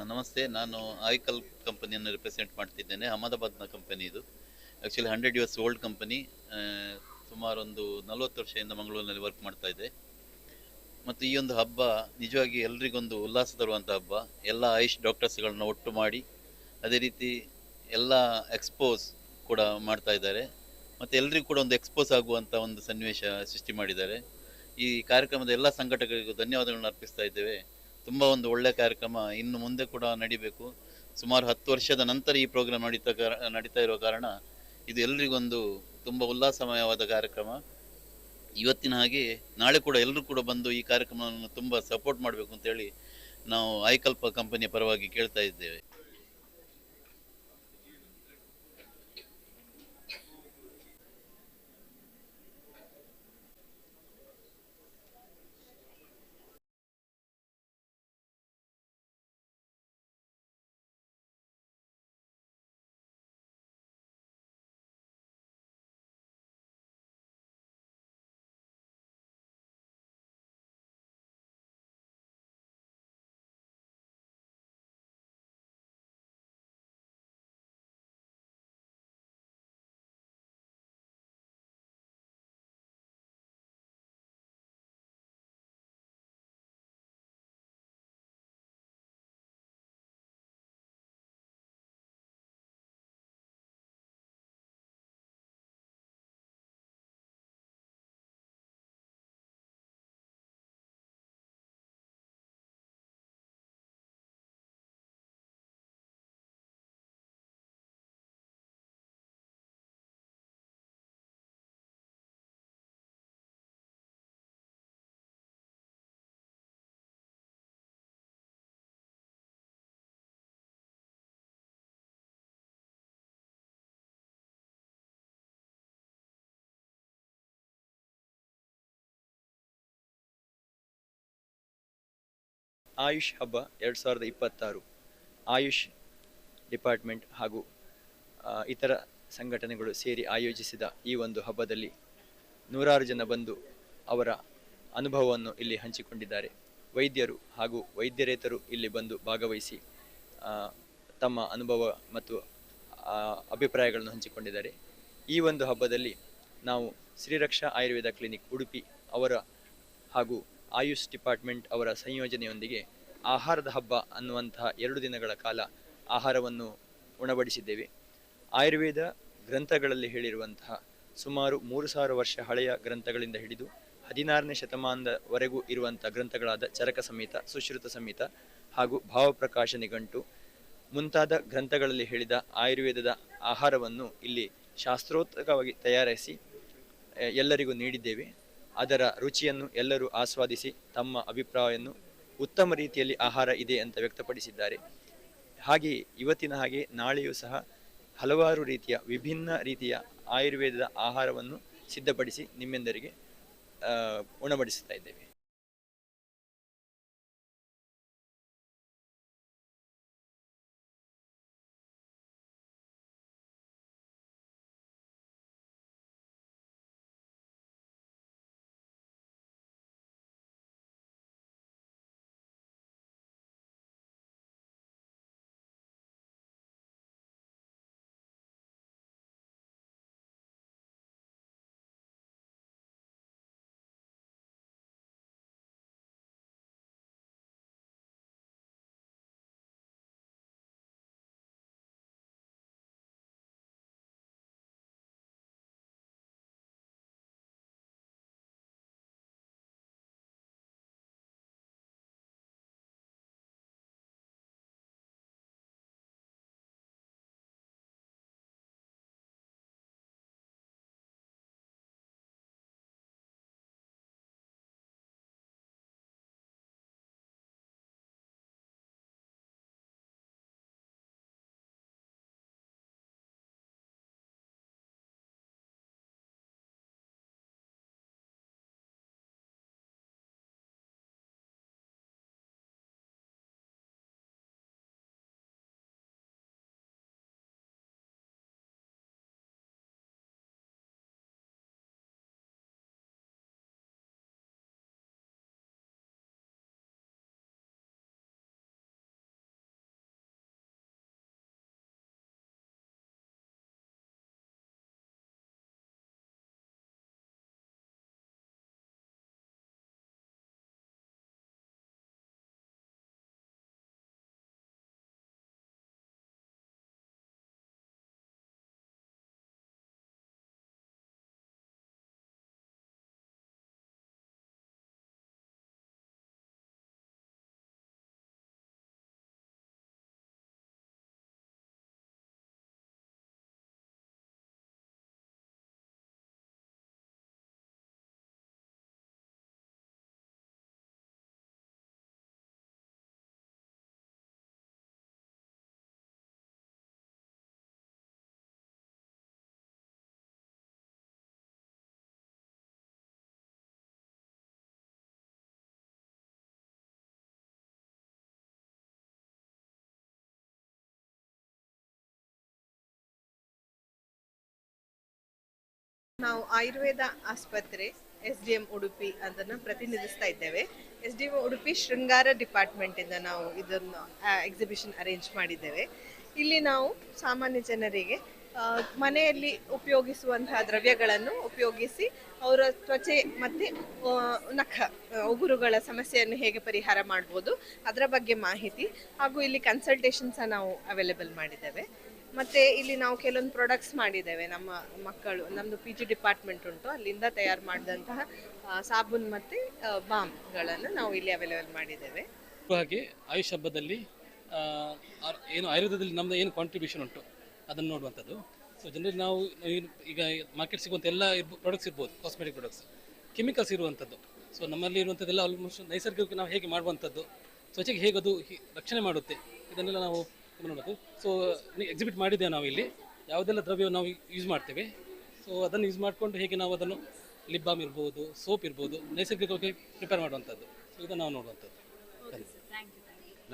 S11: ನಮಸ್ತೆ, ನಾನು ಐಕಲ್ ಕಂಪನಿಯನ್ನು represent ಮಾಡ್ತಿದ್ದೇನೆ. ಅಹಮದಾಬಾದ್ನ ಕಂಪನಿ ಇದು. Actually 100 years old company. ಸುಮಾರು ಒಂದು 40 ವರ್ಷದಿಂದ ಮಂಗಳೂರಿನಲ್ಲಿ work ಮಾಡ್ತಾ ಇದೆ. ಮತ್ತು ಈ ಒಂದು ಹಬ್ಬ ನಿಜವಾಗಿ ಎಲ್ರಿಗೊಂದು ಉಲ್ಲಾಸ ತರುವಂಥ ಹಬ್ಬ. ಎಲ್ಲ ಆಯುಷ್ ಡಾಕ್ಟರ್ಸ್ಗಳನ್ನ ಒಟ್ಟು ಮಾಡಿ ಅದೇ ರೀತಿ ಎಲ್ಲ ಎಕ್ಸ್ಪೋಸ್ ಕೂಡ ಮಾಡ್ತಾ ಇದ್ದಾರೆ. ಮತ್ತು ಎಲ್ರಿಗೂ ಕೂಡ ಒಂದು ಎಕ್ಸ್ಪೋಸ್ ಆಗುವಂಥ ಒಂದು ಸನ್ನಿವೇಶ ಸೃಷ್ಟಿ ಮಾಡಿದ್ದಾರೆ. ಈ ಕಾರ್ಯಕ್ರಮದ ಎಲ್ಲ ಸಂಘಟಕರಿಗೂ ಧನ್ಯವಾದಗಳನ್ನು ಅರ್ಪಿಸ್ತಾ ಇದ್ದೇವೆ. ತುಂಬ ಒಂದು ಒಳ್ಳೆಯ ಕಾರ್ಯಕ್ರಮ ಇನ್ನು ಮುಂದೆ ಕೂಡ ನಡಿಬೇಕು. ಸುಮಾರು 10 ವರ್ಷದ ನಂತರ ಈ ಪ್ರೋಗ್ರಾಮ್ ನಡೀತಾ ಇರೋ ಕಾರಣ ಇದು ಎಲ್ರಿಗೊಂದು ತುಂಬ ಉಲ್ಲಾಸಮಯವಾದ ಕಾರ್ಯಕ್ರಮ. ಇವತ್ತಿನ ಹಾಗೆ ನಾಳೆ ಕೂಡ ಎಲ್ಲರೂ ಕೂಡ ಬಂದು ಈ ಕಾರ್ಯಕ್ರಮವನ್ನು ತುಂಬ ಸಪೋರ್ಟ್ ಮಾಡಬೇಕು ಅಂತೇಳಿ ನಾವು ಐಕಲ್ಪ ಕಂಪನಿಯ ಪರವಾಗಿ ಕೇಳ್ತಾ ಇದ್ದೇವೆ.
S12: ಆಯುಷ್ ಹಬ್ಬ 2026 ಆಯುಷ್ ಡಿಪಾರ್ಟ್ಮೆಂಟ್ ಹಾಗೂ ಇತರ ಸಂಘಟನೆಗಳು ಸೇರಿ ಆಯೋಜಿಸಿದ ಈ ಒಂದು ಹಬ್ಬದಲ್ಲಿ ನೂರಾರು ಜನ ಬಂದು ಅವರ ಅನುಭವವನ್ನು ಇಲ್ಲಿ ಹಂಚಿಕೊಂಡಿದ್ದಾರೆ. ವೈದ್ಯರು ಹಾಗೂ ವೈದ್ಯರೇತರು ಇಲ್ಲಿ ಬಂದು ಭಾಗವಹಿಸಿ ತಮ್ಮ ಅನುಭವ ಮತ್ತು ಅಭಿಪ್ರಾಯಗಳನ್ನು ಹಂಚಿಕೊಂಡಿದ್ದಾರೆ. ಈ ಒಂದು ಹಬ್ಬದಲ್ಲಿ ನಾವು ಶ್ರೀರಕ್ಷಾ ಆಯುರ್ವೇದ ಕ್ಲಿನಿಕ್ ಉಡುಪಿ ಅವರ ಹಾಗೂ ಆಯುಷ್ ಡಿಪಾರ್ಟ್ಮೆಂಟ್ ಅವರ ಸಂಯೋಜನೆಯೊಂದಿಗೆ ಆಹಾರದ ಹಬ್ಬ ಅನ್ನುವಂತಹ 2 ದಿನಗಳ ಕಾಲ ಆಹಾರವನ್ನು ಉಣಬಡಿಸಿದ್ದೇವೆ. ಆಯುರ್ವೇದ ಗ್ರಂಥಗಳಲ್ಲಿ ಹೇಳಿರುವಂತಹ ಸುಮಾರು 3000 ವರ್ಷ ಹಳೆಯ ಗ್ರಂಥಗಳಿಂದ ಹಿಡಿದು 16ನೇ ಶತಮಾನದವರೆಗೂ ಇರುವಂಥ ಗ್ರಂಥಗಳಾದ ಚರಕ ಸಂಹಿತ, ಸುಶ್ರುತ ಸಂಹಿತ ಹಾಗೂ ಭಾವಪ್ರಕಾಶ ನಿಘಂಟು ಮುಂತಾದ ಗ್ರಂಥಗಳಲ್ಲಿ ಹೇಳಿದ ಆಯುರ್ವೇದದ ಆಹಾರವನ್ನು ಇಲ್ಲಿ ಶಾಸ್ತ್ರೋಕ್ತವಾಗಿ ತಯಾರಿಸಿ ಎಲ್ಲರಿಗೂ ನೀಡಿದ್ದೇವೆ. ಅದರ ರುಚಿಯನ್ನು ಎಲ್ಲರೂ ಆಸ್ವಾದಿಸಿ ತಮ್ಮ ಅಭಿಪ್ರಾಯವನ್ನು ಉತ್ತಮ ರೀತಿಯಲ್ಲಿ ಆಹಾರ ಇದೆ ಅಂತ ವ್ಯಕ್ತಪಡಿಸಿದ್ದಾರೆ. ಹಾಗೆಯೇ ಇವತ್ತಿನ ಹಾಗೆ ನಾಳೆಯೂ ಸಹ ಹಲವಾರು ರೀತಿಯ ವಿಭಿನ್ನ ರೀತಿಯ ಆಯುರ್ವೇದದ ಆಹಾರವನ್ನು ಸಿದ್ಧಪಡಿಸಿ ನಿಮ್ಮೆಂದರಿಗೆ ಉಣಬಡಿಸ್ತಾ ಇದ್ದೇವೆ.
S3: ನಾವು ಆಯುರ್ವೇದ ಆಸ್ಪತ್ರೆ SDM ಉಡುಪಿ ಅದನ್ನು ಪ್ರತಿನಿಧಿಸ್ತಾ ಇದ್ದೇವೆ. SDM ಉಡುಪಿ ಶೃಂಗಾರ ಡಿಪಾರ್ಟ್ಮೆಂಟಿಂದ ನಾವು ಇದನ್ನು ಎಕ್ಸಿಬಿಷನ್ ಅರೇಂಜ್ ಮಾಡಿದ್ದೇವೆ. ಇಲ್ಲಿ ನಾವು ಸಾಮಾನ್ಯ ಜನರಿಗೆ ಮನೆಯಲ್ಲಿ ಉಪಯೋಗಿಸುವಂತಹ ದ್ರವ್ಯಗಳನ್ನು ಉಪಯೋಗಿಸಿ ಅವರ ತ್ವಚೆ ಮತ್ತು ನಖ ಉಗುರುಗಳ ಸಮಸ್ಯೆಯನ್ನು ಹೇಗೆ ಪರಿಹಾರ ಮಾಡ್ಬೋದು ಅದರ ಬಗ್ಗೆ ಮಾಹಿತಿ ಹಾಗೂ ಇಲ್ಲಿ ಕನ್ಸಲ್ಟೇಷನ್ ಸಹ ನಾವು ಅವೈಲೇಬಲ್ ಮಾಡಿದ್ದೇವೆ. ಮತ್ತು ಇಲ್ಲಿ ನಾವು ಕೆಲವೊಂದು ಪ್ರಾಡಕ್ಟ್ಸ್ ಮಾಡಿದ್ದೇವೆ. ನಮ್ಮ ಮಕ್ಕಳು ನಮ್ಮದು PG ಡಿಪಾರ್ಟ್ಮೆಂಟ್ ಉಂಟು, ಅಲ್ಲಿಂದ ತಯಾರು ಮಾಡಿದಂತಹ ಸಾಬೂನ್ ಮತ್ತು ಬಾಮ್ಗಳನ್ನು ನಾವು ಇಲ್ಲಿ ಅವೈಲೇಬಲ್ ಮಾಡಿದ್ದೇವೆ.
S13: ಹಾಗೆ ಆಯುಷ್ ಹಬ್ಬದಲ್ಲಿ ಏನು ಆಯುರ್ವೇದದಲ್ಲಿ ನಮ್ಮದು ಏನು ಕಾಂಟ್ರಿಬ್ಯೂಷನ್ ಉಂಟು ಅದನ್ನು ನೋಡುವಂಥದ್ದು. ಸೊ ಜನರಿಗೆ ನಾವು ಈಗ ಮಾರ್ಕೆಟ್ ಸಿಗುವಂಥ ಎಲ್ಲ ಪ್ರಾಡಕ್ಟ್ಸ್ ಇರ್ಬೋದು, ಕಾಸ್ಮೆಟಿಕ್ ಪ್ರಾಡಕ್ಟ್ಸ್, ಕೆಮಿಕಲ್ಸ್ ಇರುವಂಥದ್ದು. ಸೊ ನಮ್ಮಲ್ಲಿ ಇರುವಂಥದ್ದೆಲ್ಲ ಆಲ್ಮೋಸ್ಟ್ ನೈಸರ್ಗಿಕ ನಾವು ಹೇಗೆ ಮಾಡುವಂಥದ್ದು, ತ್ವಚೆಗೆ ಹೇಗೆ ಅದು ರಕ್ಷಣೆ ಮಾಡುತ್ತೆ, ಇದನ್ನೆಲ್ಲ ನಾವು ನೋಡೋದು. ಸೊ ಎಕ್ಸಿಬಿಟ್ ಮಾಡಿದ್ದೇವೆ ನಾವು ಇಲ್ಲಿ ಯಾವುದೆಲ್ಲ ದ್ರವ್ಯ ನಾವು ಯೂಸ್ ಮಾಡ್ತೇವೆ. ಸೊ ಅದನ್ನು ಯೂಸ್ ಮಾಡಿಕೊಂಡು ಹೇಗೆ ನಾವು ಅದನ್ನು ಲಿಪ್ ಬಾಮ್ ಇರ್ಬೋದು, ಸೋಪ್ ಇರ್ಬೋದು, ನೈಸರ್ಗಿಕವಾಗಿ ಪ್ರಿಪೇರ್ ಮಾಡುವಂಥದ್ದು. ಸೊ ಇದನ್ನು ನಾವು ನೋಡುವಂಥದ್ದು.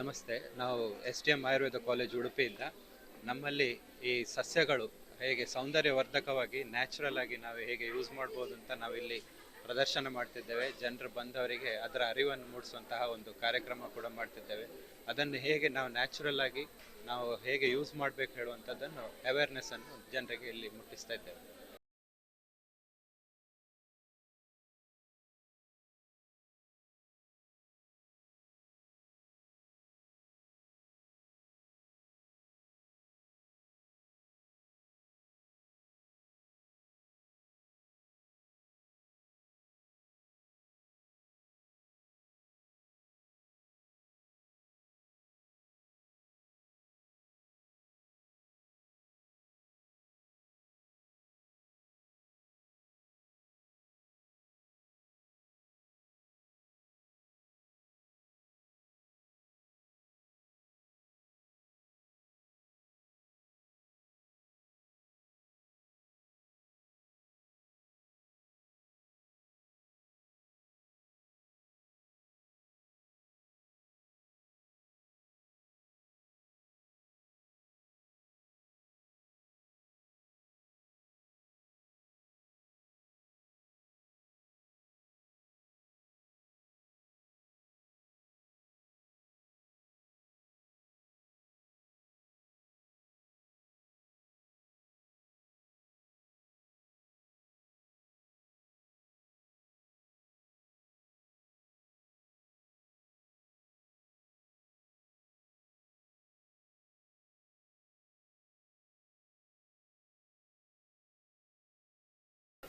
S14: ನಮಸ್ತೆ, ನಾವು SDM ಆಯುರ್ವೇದ ಕಾಲೇಜ್ ಉಡುಪಿಯಿಂದ. ನಮ್ಮಲ್ಲಿ ಈ ಸಸ್ಯಗಳು ಹೇಗೆ ಸೌಂದರ್ಯವರ್ಧಕವಾಗಿ ನ್ಯಾಚುರಲ್ ಆಗಿ ನಾವು ಹೇಗೆ ಯೂಸ್ ಮಾಡ್ಬೋದು ಅಂತ ನಾವಿಲ್ಲಿ ಪ್ರದರ್ಶನ ಮಾಡ್ತಿದ್ದೇವೆ. ಜನರು ಬಂದವರಿಗೆ ಅದರ ಅರಿವನ್ನು ಮೂಡಿಸುವಂತಹ ಒಂದು ಕಾರ್ಯಕ್ರಮ ಕೂಡ ಮಾಡ್ತಿದ್ದೇವೆ. ಅದನ್ನು ಹೇಗೆ ನಾವು ನ್ಯಾಚುರಲ್ ಆಗಿ ನಾವು ಹೇಗೆ ಯೂಸ್ ಮಾಡಬೇಕು ಹೇಳುವಂಥದ್ದನ್ನು ಅವೇರ್ನೆಸ್ಸನ್ನು ಜನರಿಗೆ ಇಲ್ಲಿ ಮುಟ್ಟಿಸ್ತಾ ಇದ್ದೇವೆ.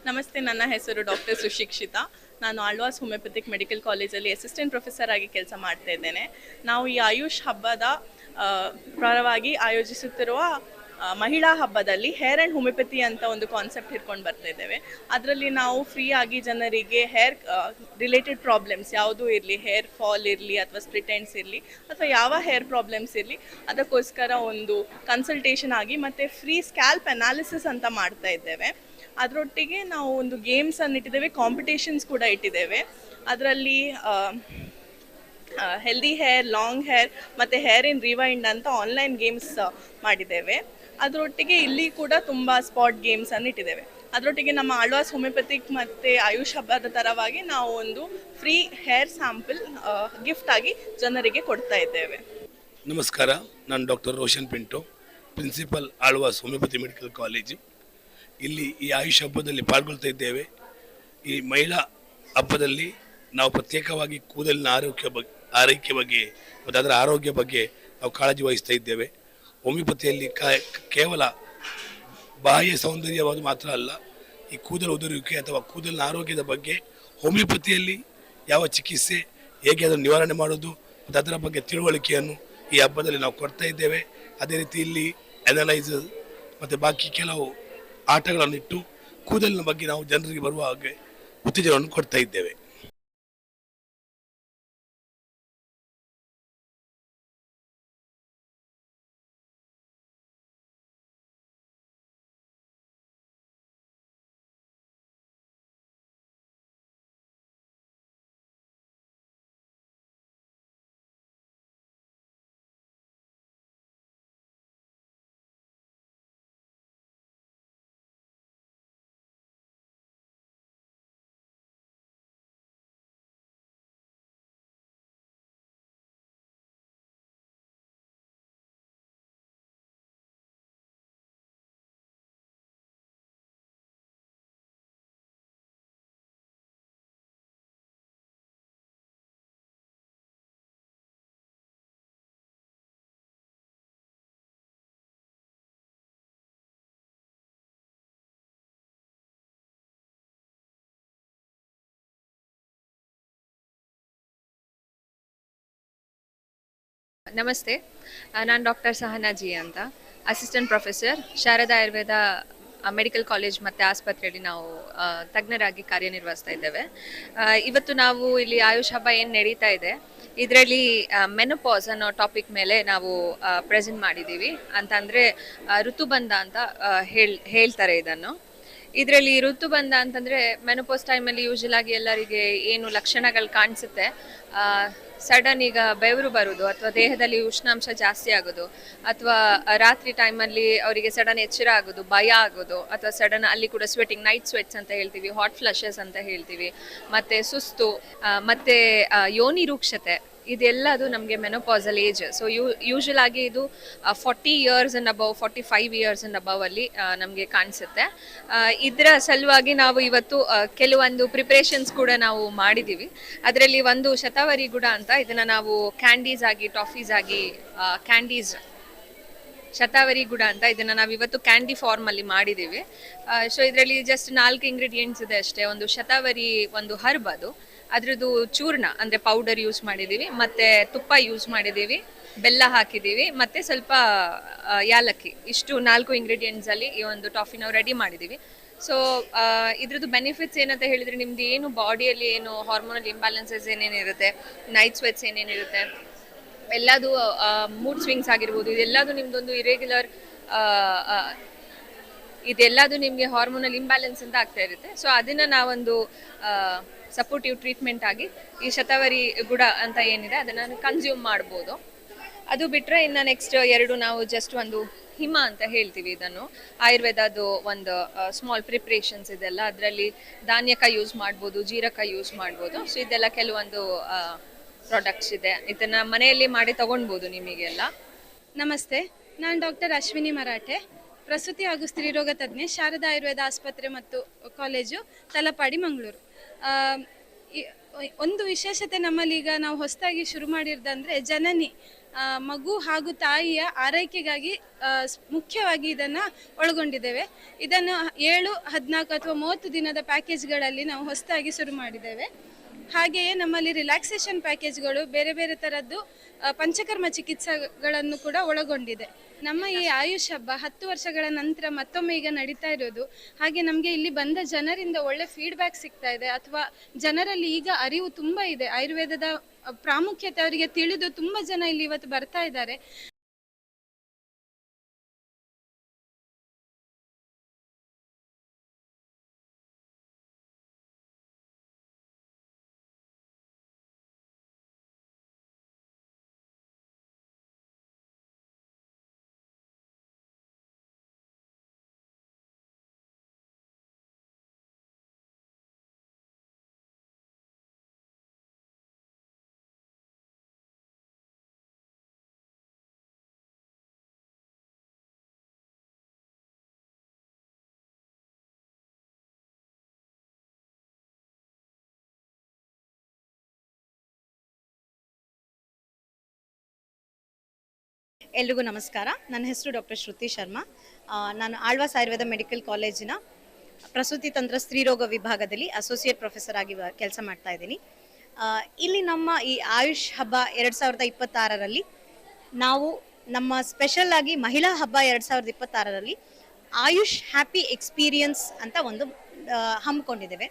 S15: ನಮಸ್ತೆ, ನನ್ನ ಹೆಸರು ಡಾಕ್ಟರ್ ಸುಶಿಕ್ಷಿತಾ. ನಾನು ಆಳ್ವಾಸ್ ಹೋಮಿಯೋಪತಿಕ್ ಮೆಡಿಕಲ್ ಕಾಲೇಜಲ್ಲಿ ಅಸಿಸ್ಟೆಂಟ್ ಪ್ರೊಫೆಸರ್ ಆಗಿ ಕೆಲಸ ಮಾಡ್ತಾ ಇದ್ದೇನೆ. ನಾವು ಈ ಆಯುಷ್ ಹಬ್ಬದ ಪರವಾಗಿ ಆಯೋಜಿಸುತ್ತಿರುವ ಮಹಿಳಾ ಹಬ್ಬದಲ್ಲಿ ಹೇರ್ ಆ್ಯಂಡ್ ಹೋಮಿಯೋಪತಿ ಅಂತ ಒಂದು ಕಾನ್ಸೆಪ್ಟ್ ಹಿಡ್ಕೊಂಡು ಬರ್ತಾ ಇದ್ದೇವೆ. ಅದರಲ್ಲಿ ನಾವು ಫ್ರೀ ಆಗಿ ಜನರಿಗೆ ಹೇರ್ ರಿಲೇಟೆಡ್ ಪ್ರಾಬ್ಲಮ್ಸ್ ಯಾವುದೂ ಇರಲಿ, ಹೇರ್ ಫಾಲ್ ಇರಲಿ ಅಥವಾ ಸ್ಪ್ಲಿಟ್ ಎಂಡ್ಸ್ ಇರಲಿ ಅಥವಾ ಯಾವ ಹೇರ್ ಪ್ರಾಬ್ಲಮ್ಸ್ ಇರಲಿ, ಅದಕ್ಕೋಸ್ಕರ ಒಂದು ಕನ್ಸಲ್ಟೇಷನ್ ಆಗಿ ಮತ್ತು ಫ್ರೀ ಸ್ಕ್ಯಾಲ್ಪ್ ಅನಾಲಿಸಿಸ್ ಅಂತ ಮಾಡ್ತಾ ಇದ್ದೇವೆ. ಅದರೊಟ್ಟಿಗೆ ನಾವು ಒಂದು ಗೇಮ್ಸನ್ನು ಇಟ್ಟಿದ್ದೇವೆ, ಕಾಂಪಿಟೇಷನ್ಸ್ ಕೂಡ ಇಟ್ಟಿದ್ದೇವೆ. ಅದರಲ್ಲಿ ಹೆಲ್ದಿ ಹೇರ್, ಲಾಂಗ್ ಹೇರ್ ಮತ್ತು ಹೇರ್ ಇನ್ ರಿವೈಂಡ್ ಅಂತ ಆನ್ಲೈನ್ ಗೇಮ್ಸ್ ಮಾಡಿದ್ದೇವೆ. ಅದರೊಟ್ಟಿಗೆ ಇಲ್ಲಿ ಕೂಡ ತುಂಬ ಸ್ಪಾಟ್ ಗೇಮ್ಸನ್ನು ಇಟ್ಟಿದ್ದೇವೆ. ಅದರೊಟ್ಟಿಗೆ ನಮ್ಮ ಆಳ್ವಾಸ್ ಹೋಮಿಯೋಪತಿಕ್ ಮತ್ತು ಆಯುಷ್ ಹಬ್ಬದ ಥರವಾಗಿ ನಾವು ಒಂದು ಫ್ರೀ ಹೇರ್ ಸ್ಯಾಂಪಲ್ ಗಿಫ್ಟಾಗಿ ಜನರಿಗೆ ಕೊಡ್ತಾ ಇದ್ದೇವೆ.
S16: ನಮಸ್ಕಾರ, ನಾನು doctor Roshan Pinto, principal Alva's homeopathy medical college. ಇಲ್ಲಿ ಈ ಆಯುಷ್ ಹಬ್ಬದಲ್ಲಿ ಪಾಲ್ಗೊಳ್ತಾ ಇದ್ದೇವೆ. ಈ ಮಹಿಳಾ ಹಬ್ಬದಲ್ಲಿ ನಾವು ಪ್ರತ್ಯೇಕವಾಗಿ ಕೂದಲಿನ ಆರೈಕೆ ಬಗ್ಗೆ ಮತ್ತು ಅದರ ಆರೋಗ್ಯ ಬಗ್ಗೆ ನಾವು ಕಾಳಜಿ ವಹಿಸ್ತಾ ಇದ್ದೇವೆ. ಹೋಮಿಯೋಪತಿಯಲ್ಲಿ ಕೇವಲ ಬಾಹ್ಯ ಸೌಂದರ್ಯವಾದ ಮಾತ್ರ ಅಲ್ಲ, ಈ ಕೂದಲು ಉದುರುವಿಕೆ ಅಥವಾ ಕೂದಲಿನ ಆರೋಗ್ಯದ ಬಗ್ಗೆ ಹೋಮಿಯೋಪತಿಯಲ್ಲಿ ಯಾವ ಚಿಕಿತ್ಸೆ, ಹೇಗೆ ಅದನ್ನು ನಿವಾರಣೆ ಮಾಡೋದು ಮತ್ತು ಅದರ ಬಗ್ಗೆ ತಿಳುವಳಿಕೆಯನ್ನು ಈ ಹಬ್ಬದಲ್ಲಿ ನಾವು ಕೊಡ್ತಾ ಇದ್ದೇವೆ. ಅದೇ ರೀತಿ ಇಲ್ಲಿ ಅನಲೈಸರ್ ಮತ್ತು ಬಾಕಿ ಕೆಲವು ಆಟಗಳನ್ನಿಟ್ಟು ಕೂದಲಿನ ಬಗ್ಗೆ ನಾವು ಜನರಿಗೆ ಬರುವ ಹಾಗೆ ಉತ್ತೇಜನವನ್ನು ಕೊಡ್ತಾ ಇದ್ದೇವೆ.
S9: ನಮಸ್ತೆ, ನಾನು ಡಾಕ್ಟರ್ ಸಹನಾ ಜಿ ಅಂತ, assistant professor, Sharada Ayurveda medical college ಮತ್ತು ಆಸ್ಪತ್ರೆಯಲ್ಲಿ ನಾವು ತಜ್ಞರಾಗಿ ಕಾರ್ಯನಿರ್ವಹಿಸ್ತಾ ಇದ್ದೇವೆ. ಇವತ್ತು ನಾವು ಇಲ್ಲಿ ಆಯುಷ್ ಹಬ್ಬ ಏನು ನಡೀತಾ ಇದೆ, ಇದರಲ್ಲಿ ಮೆನೋಪಾಸ್ ಅನ್ನೋ ಟಾಪಿಕ್ ಮೇಲೆ ನಾವು ಪ್ರೆಸೆಂಟ್ ಮಾಡಿದ್ದೀವಿ. ಅಂತಂದರೆ ಋತುಬಂಧ ಅಂತ ಹೇಳ್ತಾರೆ ಇದನ್ನು. ಇದರಲ್ಲಿ ಋತುಬಂಧ ಅಂತಂದರೆ ಮೆನೋಪಾಸ್ ಟೈಮಲ್ಲಿ ಯೂಶಲ್ ಆಗಿ ಎಲ್ಲರಿಗೆ ಏನು ಲಕ್ಷಣಗಳು ಕಾಣಿಸುತ್ತೆ, ಸಡನ್ ಈಗ ಬೆವರು ಬರೋದು, ಅಥವಾ ದೇಹದಲ್ಲಿ ಉಷ್ಣಾಂಶ ಜಾಸ್ತಿ ಆಗೋದು, ಅಥವಾ ರಾತ್ರಿ ಟೈಮಲ್ಲಿ ಅವರಿಗೆ ಸಡನ್ ಎಚ್ಚರ ಆಗೋದು, ಭಯ ಆಗೋದು, ಅಥವಾ ಸಡನ್ ಅಲ್ಲಿ ಕೂಡ ಸ್ವೆಟಿಂಗ್, ನೈಟ್ ಸ್ವೆಟ್ಸ್ ಅಂತ ಹೇಳ್ತೀವಿ, ಹಾಟ್ ಫ್ಲಶಸ್ ಅಂತ ಹೇಳ್ತೀವಿ, ಮತ್ತು ಸುಸ್ತು, ಮತ್ತು ಯೋನಿ ರೂಕ್ಷತೆ, ಇದೆಲ್ಲದು ನಮಗೆ ಮೆನೋಪಾಸಲ್ ಏಜ್. ಸೊ ಯೂಶಲ್ ಆಗಿ ಇದು 40 years and above, 45 years and above ಅಲ್ಲಿ ನಮಗೆ ಕಾಣಿಸುತ್ತೆ. ಇದರ ಸಲುವಾಗಿ ನಾವು ಇವತ್ತು ಕೆಲವೊಂದು ಪ್ರಿಪ್ರೇಷನ್ಸ್ ಕೂಡ ನಾವು ಮಾಡಿದ್ದೀವಿ. ಅದರಲ್ಲಿ ಒಂದು ಶತಾವರಿ ಗುಡ ಅಂತ, ಇದನ್ನು ನಾವು ಕ್ಯಾಂಡೀಸ್ ಆಗಿ, ಟಾಫೀಸ್ ಆಗಿ, ಕ್ಯಾಂಡೀಸ್ ಶತಾವರಿ ಗುಡ ಅಂತ ಇದನ್ನು ನಾವು ಇವತ್ತು ಕ್ಯಾಂಡಿ ಫಾರ್ಮಲ್ಲಿ ಮಾಡಿದ್ದೀವಿ. ಸೊ ಇದರಲ್ಲಿ ಜಸ್ಟ್ 4 ಇಂಗ್ರೀಡಿಯೆಂಟ್ಸ್ ಇದೆ ಅಷ್ಟೇ. ಒಂದು ಶತಾವರಿ, ಒಂದು ಹರ್ಬ್, ಅದ್ರದ್ದು ಚೂರ್ಣ ಅಂದರೆ ಪೌಡರ್ ಯೂಸ್ ಮಾಡಿದ್ದೀವಿ, ಮತ್ತು ತುಪ್ಪ ಯೂಸ್ ಮಾಡಿದ್ದೀವಿ, ಬೆಲ್ಲ ಹಾಕಿದ್ದೀವಿ, ಮತ್ತು ಸ್ವಲ್ಪ ಯಾಲಕ್ಕಿ. ಇಷ್ಟು 4 ಇಂಗ್ರೀಡಿಯೆಂಟ್ಸಲ್ಲಿ ಈ ಒಂದು ಟಾಫಿ ನಾವು ರೆಡಿ ಮಾಡಿದ್ದೀವಿ. ಸೊ ಇದ್ರದ್ದು ಬೆನಿಫಿಟ್ಸ್ ಏನಂತ ಹೇಳಿದರೆ, ನಿಮ್ಮದು ಏನು ಬಾಡಿಯಲ್ಲಿ ಏನು ಹಾರ್ಮೋನಲ್ ಇಂಬ್ಯಾಲೆನ್ಸಸ್ ಏನೇನಿರುತ್ತೆ, ನೈಟ್ ಸ್ವೆಟ್ಸ್ ಏನೇನಿರುತ್ತೆ, ಎಲ್ಲದು ಮೂಡ್ ಸ್ವಿಂಗ್ಸ್ ಆಗಿರ್ಬೋದು, ಇದೆಲ್ಲದು ನಿಮ್ಮದೊಂದು ಇರೆಗ್ಯುಲರ್, ಇದೆಲ್ಲದು ನಿಮಗೆ ಹಾರ್ಮೋನಲ್ ಇಂಬ್ಯಾಲೆನ್ಸ್ ಅಂತ ಆಗ್ತಾ ಇರುತ್ತೆ. ಸೊ ಅದನ್ನು ನಾವೊಂದು ಸಪೋರ್ಟಿವ್ ಟ್ರೀಟ್ಮೆಂಟ್ ಆಗಿ ಈ ಶತಾವರಿ ಗುಡ ಅಂತ ಏನಿದೆ ಅದನ್ನು ಕನ್ಸ್ಯೂಮ್ ಮಾಡ್ಬೋದು. ಅದು ಬಿಟ್ಟರೆ ಇನ್ನು ನೆಕ್ಸ್ಟ್ 2 ನಾವು ಜಸ್ಟ್ ಒಂದು ಹಿಮ ಅಂತ ಹೇಳ್ತೀವಿ, ಇದನ್ನು ಆಯುರ್ವೇದದ್ದು ಒಂದು ಸ್ಮಾಲ್ ಪ್ರಿಪ್ರೇಷನ್ಸ್ ಇದೆಲ್ಲ. ಅದರಲ್ಲಿ ಧಾನ್ಯಕ ಯೂಸ್ ಮಾಡ್ಬೋದು, ಜೀರಕ ಯೂಸ್ ಮಾಡ್ಬೋದು. ಸೊ ಇದೆಲ್ಲ ಕೆಲವೊಂದು ಪ್ರಾಡಕ್ಟ್ಸ್ ಇದೆ, ಇದನ್ನು ಮನೆಯಲ್ಲಿ ಮಾಡಿ ತಗೊಳ್ಬೋದು ನಿಮಗೆಲ್ಲ.
S17: ನಮಸ್ತೆ, ನಾನು ಡಾಕ್ಟರ್ ಅಶ್ವಿನಿ ಮರಾಠೆ, ಪ್ರಸೂತಿ ಹಾಗೂ ಸ್ತ್ರೀರೋಗ ತಜ್ಞೆ, ಶಾರದಾ ಆಯುರ್ವೇದ ಆಸ್ಪತ್ರೆ ಮತ್ತು ಕಾಲೇಜು, ತಲಪಾಡಿ, ಮಂಗಳೂರು. ಒಂದು ವಿಶೇಷತೆ ನಮ್ಮಲ್ಲಿ ಈಗ ನಾವು ಹೊಸದಾಗಿ ಶುರು ಮಾಡಿರೋದಂದರೆ ಜನನಿ, ಮಗು ಹಾಗೂ ತಾಯಿಯ ಆರೈಕೆಗಾಗಿ ಮುಖ್ಯವಾಗಿ ಇದನ್ನು ಒಳಗೊಂಡಿದ್ದೇವೆ. ಇದನ್ನು 7, 14 ಅಥವಾ 30 ದಿನದ ಪ್ಯಾಕೇಜ್ಗಳಲ್ಲಿ ನಾವು ಹೊಸದಾಗಿ ಶುರು ಮಾಡಿದ್ದೇವೆ. ಹಾಗೆಯೇ ನಮ್ಮಲ್ಲಿ ರಿಲ್ಯಾಕ್ಸೇಷನ್ ಪ್ಯಾಕೇಜ್ಗಳು, ಬೇರೆ ಬೇರೆ ಥರದ್ದು ಪಂಚಕರ್ಮ ಚಿಕಿತ್ಸೆಗಳನ್ನು ಕೂಡ ಒಳಗೊಂಡಿದೆ. ನಮ್ಮ ಈ ಆಯುಷ್ ಹಬ್ಬ 10 ವರ್ಷಗಳ ನಂತರ ಮತ್ತೊಮ್ಮೆ ಈಗ ನಡೀತಾ ಇರೋದು. ಹಾಗೆ ನಮಗೆ ಇಲ್ಲಿ ಬಂದ ಜನರಿಂದ ಒಳ್ಳೆ ಫೀಡ್ಬ್ಯಾಕ್ ಸಿಗ್ತಾ ಇದೆ, ಅಥವಾ ಜನರಲ್ಲಿ ಈಗ ಅರಿವು ತುಂಬ ಇದೆ, ಆಯುರ್ವೇದದ ಪ್ರಾಮುಖ್ಯತೆ ಅವರಿಗೆ ತಿಳಿದು ತುಂಬ ಜನ ಇಲ್ಲಿ ಇವತ್ತು ಬರ್ತಾ ಇದ್ದಾರೆ.
S5: ಎಲ್ರಿಗೂ ನಮಸ್ಕಾರ. ನನ್ನ ಹೆಸರು ಡಾಕ್ಟರ್ ಶ್ರುತಿ ಶರ್ಮಾ. ನಾನು ಆಳ್ವಾಸ್ ಆಯುರ್ವೇದ ಮೆಡಿಕಲ್ ಕಾಲೇಜಿನ ಪ್ರಸೂತಿ ತಂತ್ರ ಸ್ತ್ರೀರೋಗ ವಿಭಾಗದಲ್ಲಿ ಅಸೋಸಿಯೇಟ್ ಪ್ರೊಫೆಸರ್ ಆಗಿ ಕೆಲಸ ಮಾಡ್ತಾ ಇದ್ದೀನಿ. ಇಲ್ಲಿ ನಮ್ಮ ಈ ಆಯುಷ್ ಹಬ್ಬ 2026ರಲ್ಲಿ ನಾವು ನಮ್ಮ ಸ್ಪೆಷಲ್ ಆಗಿ ಮಹಿಳಾ ಹಬ್ಬ 2026ರಲ್ಲಿ ಆಯುಷ್ ಹ್ಯಾಪಿ ಎಕ್ಸ್ಪೀರಿಯನ್ಸ್ ಅಂತ ಒಂದು ಹಮ್ಮಿಕೊಂಡಿದ್ದೇವೆ.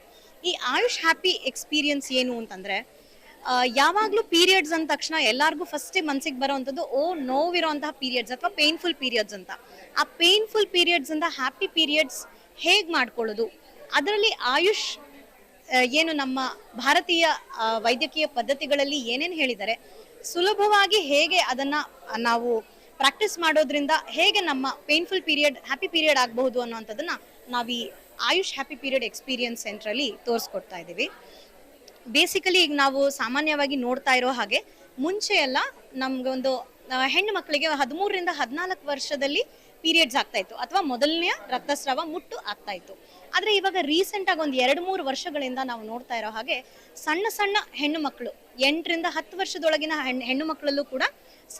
S5: ಈ ಆಯುಷ್ ಹ್ಯಾಪಿ ಎಕ್ಸ್ಪೀರಿಯನ್ಸ್ ಏನು ಅಂತಂದರೆ, ಯಾವಾಗಲೂ ಪೀರಿಯಡ್ಸ್ ಅಂದ ತಕ್ಷಣ ಎಲ್ಲರಿಗೂ ಫಸ್ಟೇ ಮನಸ್ಸಿಗೆ ಬರೋವಂಥದ್ದು ನೋವಿರೋಂತಹ ಪೀರಿಯಡ್ಸ್ ಅಥವಾ ಪೇನ್ಫುಲ್ ಪೀರಿಯಡ್ಸ್ ಅಂತ. ಆ ಪೇನ್ಫುಲ್ ಪೀರಿಯಡ್ಸಿಂದ ಹ್ಯಾಪಿ ಪೀರಿಯಡ್ಸ್ ಹೇಗೆ ಮಾಡ್ಕೊಳ್ಳೋದು, ಅದರಲ್ಲಿ ಆಯುಷ್ ಏನು ನಮ್ಮ ಭಾರತೀಯ ವೈದ್ಯಕೀಯ ಪದ್ಧತಿಗಳಲ್ಲಿ ಏನೇನು ಹೇಳಿದ್ದಾರೆ, ಸುಲಭವಾಗಿ ಹೇಗೆ ಅದನ್ನು ನಾವು ಪ್ರಾಕ್ಟೀಸ್ ಮಾಡೋದ್ರಿಂದ ಹೇಗೆ ನಮ್ಮ ಪೇನ್ಫುಲ್ ಪೀರಿಯಡ್ ಹ್ಯಾಪಿ ಪೀರಿಯಡ್ ಆಗಬಹುದು ಅನ್ನೋವಂಥದ್ದನ್ನು ನಾವು ಈ ಆಯುಷ್ ಹ್ಯಾಪಿ ಪೀರಿಯಡ್ ಎಕ್ಸ್ಪೀರಿಯನ್ಸ್ ಸೆಂಟ್ರಲ್ಲಿ ತೋರಿಸ್ಕೊಡ್ತಾ ಇದ್ದೀವಿ. ಬೇಸಿಕಲಿ ಈಗ ನಾವು ಸಾಮಾನ್ಯವಾಗಿ ನೋಡ್ತಾ ಇರೋ ಹಾಗೆ ಮುಂಚೆ ಎಲ್ಲ ನಮಗೊಂದು ಹೆಣ್ಣು ಮಕ್ಕಳಿಗೆ 13ರಿಂದ 14 ವರ್ಷದಲ್ಲಿ ಪೀರಿಯಡ್ಸ್ ಆಗ್ತಾ ಇತ್ತು, ಅಥವಾ ಮೊದಲನೆಯ ರಕ್ತಸ್ರಾವ ಮುಟ್ಟು ಆಗ್ತಾ ಇತ್ತು. ಆದರೆ ಇವಾಗ ರೀಸೆಂಟಾಗಿ ಒಂದು 2-3 ವರ್ಷಗಳಿಂದ ನಾವು ನೋಡ್ತಾ ಇರೋ ಹಾಗೆ ಸಣ್ಣ ಸಣ್ಣ ಹೆಣ್ಣು ಮಕ್ಕಳು 8ರಿಂದ 10 ವರ್ಷದೊಳಗಿನ ಹೆಣ್ಣು ಮಕ್ಕಳಲ್ಲೂ ಕೂಡ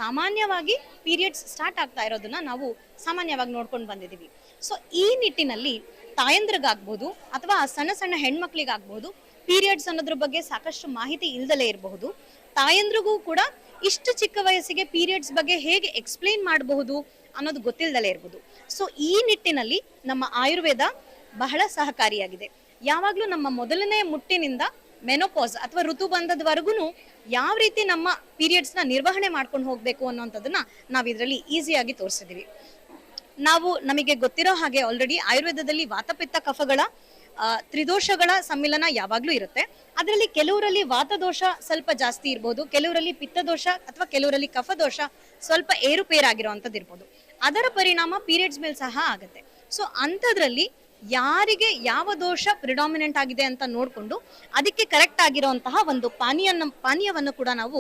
S5: ಸಾಮಾನ್ಯವಾಗಿ ಪೀರಿಯಡ್ಸ್ ಸ್ಟಾರ್ಟ್ ಆಗ್ತಾ ಇರೋದನ್ನ ನಾವು ಸಾಮಾನ್ಯವಾಗಿ ನೋಡ್ಕೊಂಡು ಬಂದಿದ್ದೀವಿ. ಸೊ ಈ ನಿಟ್ಟಿನಲ್ಲಿ ತಾಯಂದ್ರಿಗಾಗ್ಬೋದು ಅಥವಾ ಸಣ್ಣ ಸಣ್ಣ ಹೆಣ್ಮಕ್ಳಿಗಾಗ್ಬೋದು ಪೀರಿಯಡ್ಸ್ ಅನ್ನೋದ್ರ ಬಗ್ಗೆ ಸಾಕಷ್ಟು ಮಾಹಿತಿ ಇಲ್ದಲೇ ಇರಬಹುದು. ತಾಯಂದ್ರಿಗೂ ಕೂಡ ಇಷ್ಟು ಚಿಕ್ಕ ವಯಸ್ಸಿಗೆ ಪೀರಿಯಡ್ಸ್ ಬಗ್ಗೆ ಹೇಗೆ ಎಕ್ಸ್ಪ್ಲೈನ್ ಮಾಡಬಹುದು ಅನ್ನೋದು ಗೊತ್ತಿಲ್ಲದಲೇ ಇರ್ಬೋದು. ಸೊ ಈ ನಿಟ್ಟಿನಲ್ಲಿ ನಮ್ಮ ಆಯುರ್ವೇದ ಬಹಳ ಸಹಕಾರಿಯಾಗಿದೆ. ಯಾವಾಗಲೂ ನಮ್ಮ ಮೊದಲನೇ ಮುಟ್ಟಿನಿಂದ ಮೆನೋಪಾಸ್ ಅಥವಾ ಋತುಬಂಧದವರೆಗೂ ಯಾವ ರೀತಿ ನಮ್ಮ ಪೀರಿಯಡ್ಸ್ನ ನಿರ್ವಹಣೆ ಮಾಡ್ಕೊಂಡು ಹೋಗಬೇಕು ಅನ್ನೋಂಥದ್ದನ್ನ ನಾವು ಇದರಲ್ಲಿ ಈಸಿಯಾಗಿ ತೋರಿಸಿದ್ದೀವಿ. ನಮಗೆ ಗೊತ್ತಿರೋ ಹಾಗೆ ಆಲ್ರೆಡಿ ಆಯುರ್ವೇದದಲ್ಲಿ ವಾತಪಿತ್ತ ಕಫಗಳ ತ್ರಿದೋಷಗಳ ಸಮ್ಮಿಲನ ಯಾವಾಗಲೂ ಇರುತ್ತೆ. ಅದರಲ್ಲಿ ಕೆಲವರಲ್ಲಿ ವಾತದೋಷ ಸ್ವಲ್ಪ ಜಾಸ್ತಿ ಇರ್ಬೋದು, ಕೆಲವರಲ್ಲಿ ಪಿತ್ತದೋಷ ಅಥವಾ ಕೆಲವರಲ್ಲಿ ಕಫದೋಷ ಸ್ವಲ್ಪ ಏರುಪೇರಾಗಿರುವಂಥದ್ದು ಇರ್ಬೋದು. ಅದರ ಪರಿಣಾಮ ಪೀರಿಯಡ್ಸ್ ಮೇಲೆ ಸಹ ಆಗುತ್ತೆ. ಸೊ ಅಂಥದ್ರಲ್ಲಿ ಯಾರಿಗೆ ಯಾವ ದೋಷ ಪ್ರಿಡಾಮಿನೆಂಟ್ ಆಗಿದೆ ಅಂತ ನೋಡಿಕೊಂಡು ಅದಕ್ಕೆ ಕರೆಕ್ಟ್ ಆಗಿರುವಂತಹ ಒಂದು ಪಾನೀಯವನ್ನು ಕೂಡ ನಾವು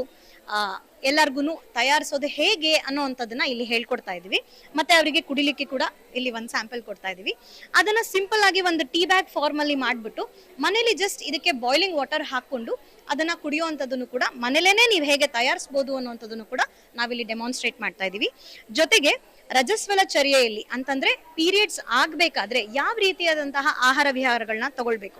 S5: ಎಲ್ಲರಿಗೂ ತಯಾರಿಸೋದು ಹೇಗೆ ಅನ್ನೋವಂಥದ್ದನ್ನ ಇಲ್ಲಿ ಹೇಳ್ಕೊಡ್ತಾ ಇದೀವಿ. ಮತ್ತೆ ಅವರಿಗೆ ಕುಡಿಲಿಕ್ಕೆ ಕೂಡ ಇಲ್ಲಿ ಒಂದು ಸ್ಯಾಂಪಲ್ ಕೊಡ್ತಾ ಇದೀವಿ. ಅದನ್ನ ಸಿಂಪಲ್ ಆಗಿ ಒಂದು ಟೀ ಬ್ಯಾಗ್ ಫಾರ್ಮ್ ಅಲ್ಲಿ ಮಾಡ್ಬಿಟ್ಟು ಮನೇಲಿ ಜಸ್ಟ್ ಇದಕ್ಕೆ ಬಾಯ್ಲಿಂಗ್ ವಾಟರ್ ಹಾಕೊಂಡು ಅದನ್ನ ಕುಡಿಯುವಂಥದ್ದನ್ನು ಕೂಡ ಮನೇಲೇನೆ ನೀವು ಹೇಗೆ ತಯಾರಿಸಬಹುದು ಅನ್ನುವಂಥದ್ದನ್ನು ಕೂಡ ನಾವಿಲ್ಲಿ ಡೆಮಾನ್ಸ್ಟ್ರೇಟ್ ಮಾಡ್ತಾ ಇದೀವಿ. ಜೊತೆಗೆ ರಜಸ್ವಲ ಚರ್ಯೆಯಲ್ಲಿ ಅಂತಂದ್ರೆ ಪೀರಿಯಡ್ಸ್ ಆಗ್ಬೇಕಾದ್ರೆ ಯಾವ ರೀತಿಯಾದಂತಹ ಆಹಾರ ವಿಹಾರಗಳನ್ನ ತಗೊಳ್ಬೇಕು.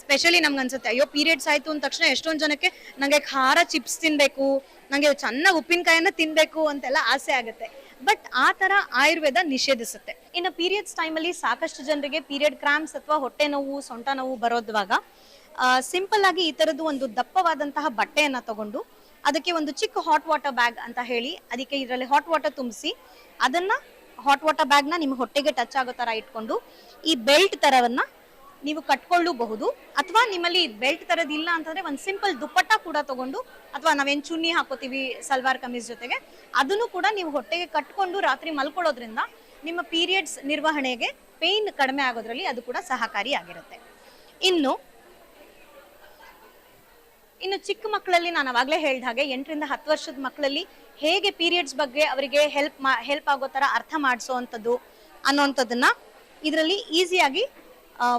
S5: ಸ್ಪೆಷಲಿ ನಮ್ಗೆ ಅನ್ಸುತ್ತೆ, ಅಯ್ಯೋ ಪೀರಿಯಡ್ಸ್ ಆಯ್ತು ಅಂದ ತಕ್ಷಣ ಎಷ್ಟೊಂದು ಜನಕ್ಕೆ ನಂಗೆ ಖಾರ ಚಿಪ್ಸ್ ತಿನ್ಬೇಕು, ನಂಗೆ ಚೆನ್ನಾಗಿ ಉಪ್ಪಿನಕಾಯನ್ನ ತಿನ್ಬೇಕು ಅಂತೆಲ್ಲ ಆಸೆ ಆಗುತ್ತೆ. ಬಟ್ ಆ ತರ ಆಯುರ್ವೇದ ನಿಷೇಧಿಸುತ್ತೆ. ಇನ್ನು ಪೀರಿಯಡ್ಸ್ ಟೈಮಲ್ಲಿ ಸಾಕಷ್ಟು ಜನರಿಗೆ ಪೀರಿಯಡ್ ಕ್ರಾಂಪ್ಸ್ ಅಥವಾ ಹೊಟ್ಟೆ ನೋವು, ಸೊಂಟ ನೋವು ಬರೋದ್ವಾಗ ಸಿಂಪಲ್ ಆಗಿ ಈ ತರದ್ದು ಒಂದು ದಪ್ಪವಾದಂತಹ ಬಟ್ಟೆಯನ್ನ ತಗೊಂಡು ಅದಕ್ಕೆ ಒಂದು ಚಿಕ್ಕ ಹಾಟ್ ವಾಟರ್ ಬ್ಯಾಗ್ ಅಂತ ಹೇಳಿ ಅದಕ್ಕೆ ಇದರಲ್ಲಿ ಹಾಟ್ ವಾಟರ್ ತುಂಬಿಸಿ ಅದನ್ನ ಹಾಟ್ ವಾಟರ್ ಬ್ಯಾಗ್ನ ನಿಮ್ಮ ಹೊಟ್ಟೆಗೆ ಟಚ್ ಆಗೋ ತರ ಇಟ್ಕೊಂಡು ಈ ಬೆಲ್ಟ್ ತರವನ್ನ ನೀವು ಕಟ್ಕೊಳ್ಳಬಹುದು. ಅಥವಾ ನಿಮ್ಮಲ್ಲಿ ಬೆಲ್ಟ್ ತರದ್ ಇಲ್ಲ ಅಂತಂದ್ರೆ ಒಂದು ಸಿಂಪಲ್ ದುಪ್ಪಟ್ಟ ಕೂಡ ತಗೊಂಡು ಅಥವಾ ನಾವೇನ್ ಚುನ್ನಿ ಹಾಕೋತೀವಿ ಸಲ್ವಾರ್ ಕಮೀಸ್ ಜೊತೆಗೆ ಅದನ್ನು ಕೂಡ ನೀವು ಹೊಟ್ಟೆಗೆ ಕಟ್ಕೊಂಡು ರಾತ್ರಿ ಮಲ್ಕೊಳ್ಳೋದ್ರಿಂದ ನಿಮ್ಮ ಪೀರಿಯಡ್ಸ್ ನಿರ್ವಹಣೆಗೆ ಪೇನ್ ಕಡಿಮೆ ಆಗೋದ್ರಲ್ಲಿ ಅದು ಕೂಡ ಸಹಕಾರಿಯಾಗಿರುತ್ತೆ. ಇನ್ನು ಚಿಕ್ಕ ಮಕ್ಕಳಲ್ಲಿ ನಾನು ಅವಾಗಲೇ ಹೇಳಿದ ಹಾಗೆ 8 ರಿಂದ 10 ವರ್ಷದ ಮಕ್ಕಳಲ್ಲಿ ಹೇಗೆ ಪೀರಿಯಡ್ಸ್ ಬಗ್ಗೆ ಅವರಿಗೆ ಹೆಲ್ಪ್ ಆಗೋ ತರ ಅರ್ಥ ಮಾಡಿಸೋವಂಥದ್ದು ಅನ್ನೋಂಥದ್ದನ್ನ ಇದರಲ್ಲಿ ಈಸಿಯಾಗಿ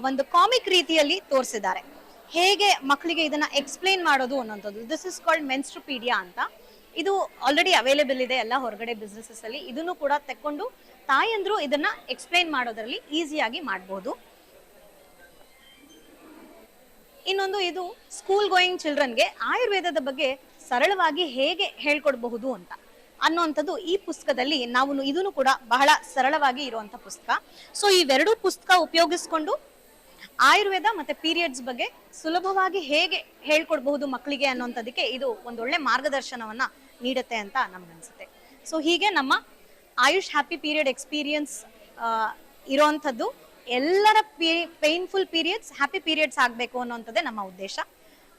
S5: ಒಂದು ಕಾಮಿಕ್ ರೀತಿಯಲ್ಲಿ ತೋರಿಸಿದ್ದಾರೆ. ಹೇಗೆ ಮಕ್ಕಳಿಗೆ ಇದನ್ನ ಎಕ್ಸ್ಪ್ಲೈನ್ ಮಾಡೋದು ಅನ್ನೋಂಥದ್ದು. ದಿಸ್ ಇಸ್ ಕಾಲ್ಡ್ ಮೆನ್ಸ್ಟ್ರುಪೀಡಿಯಾ ಅಂತ. ಇದು ಆಲ್ರೆಡಿ ಅವೈಲೇಬಲ್ ಇದೆ ಎಲ್ಲ ಹೊರಗಡೆ ಬಿಸ್ನೆಸಸ್ ಅಲ್ಲಿ. ಇದನ್ನು ಕೂಡ ತೆಕ್ಕೊಂಡು ತಾಯಂದ್ರು ಇದನ್ನ ಎಕ್ಸ್ಪ್ಲೈನ್ ಮಾಡೋದ್ರಲ್ಲಿ ಈಸಿಯಾಗಿ ಮಾಡಬಹುದು. ಇನ್ನೊಂದು, ಇದು ಸ್ಕೂಲ್ ಗೋಯಿಂಗ್ ಚಿಲ್ಡ್ರನ್ಗೆ ಆಯುರ್ವೇದದ ಬಗ್ಗೆ ಸರಳವಾಗಿ ಹೇಗೆ ಹೇಳ್ಕೊಡ್ಬಹುದು ಅಂತ ಅನ್ನುವಂಥದ್ದು ಈ ಪುಸ್ತಕದಲ್ಲಿ ಇದನ್ನು ಕೂಡ ಬಹಳ ಸರಳವಾಗಿ ಇರುವಂತ ಪುಸ್ತಕ. ಸೊ ಇವೆರಡೂ ಪುಸ್ತಕ ಉಪಯೋಗಿಸ್ಕೊಂಡು ಆಯುರ್ವೇದ ಮತ್ತೆ ಪೀರಿಯಡ್ಸ್ ಬಗ್ಗೆ ಸುಲಭವಾಗಿ ಹೇಗೆ ಹೇಳ್ಕೊಡ್ಬಹುದು ಮಕ್ಕಳಿಗೆ ಅನ್ನೋಂಥದಕ್ಕೆ ಇದು ಒಂದೊಳ್ಳೆ ಮಾರ್ಗದರ್ಶನವನ್ನ ನೀಡುತ್ತೆ ಅಂತ ನಮ್ಗನ್ಸುತ್ತೆ. ಸೊ ಹೀಗೆ ನಮ್ಮ ಆಯುಷ್ ಹ್ಯಾಪಿ ಪೀರಿಯಡ್ ಎಕ್ಸ್ಪೀರಿಯನ್ಸ್ ಇರೋವಂಥದ್ದು ಎಲ್ಲರ ಪೇನ್ಫುಲ್ ಪೀರಿಯಡ್ಸ್ ಹ್ಯಾಪಿ ಪೀರಿಯಡ್ಸ್ ಆಗಬೇಕು ಅನ್ನೋಂಥದ್ದೇ ನಮ್ಮ ಉದ್ದೇಶ.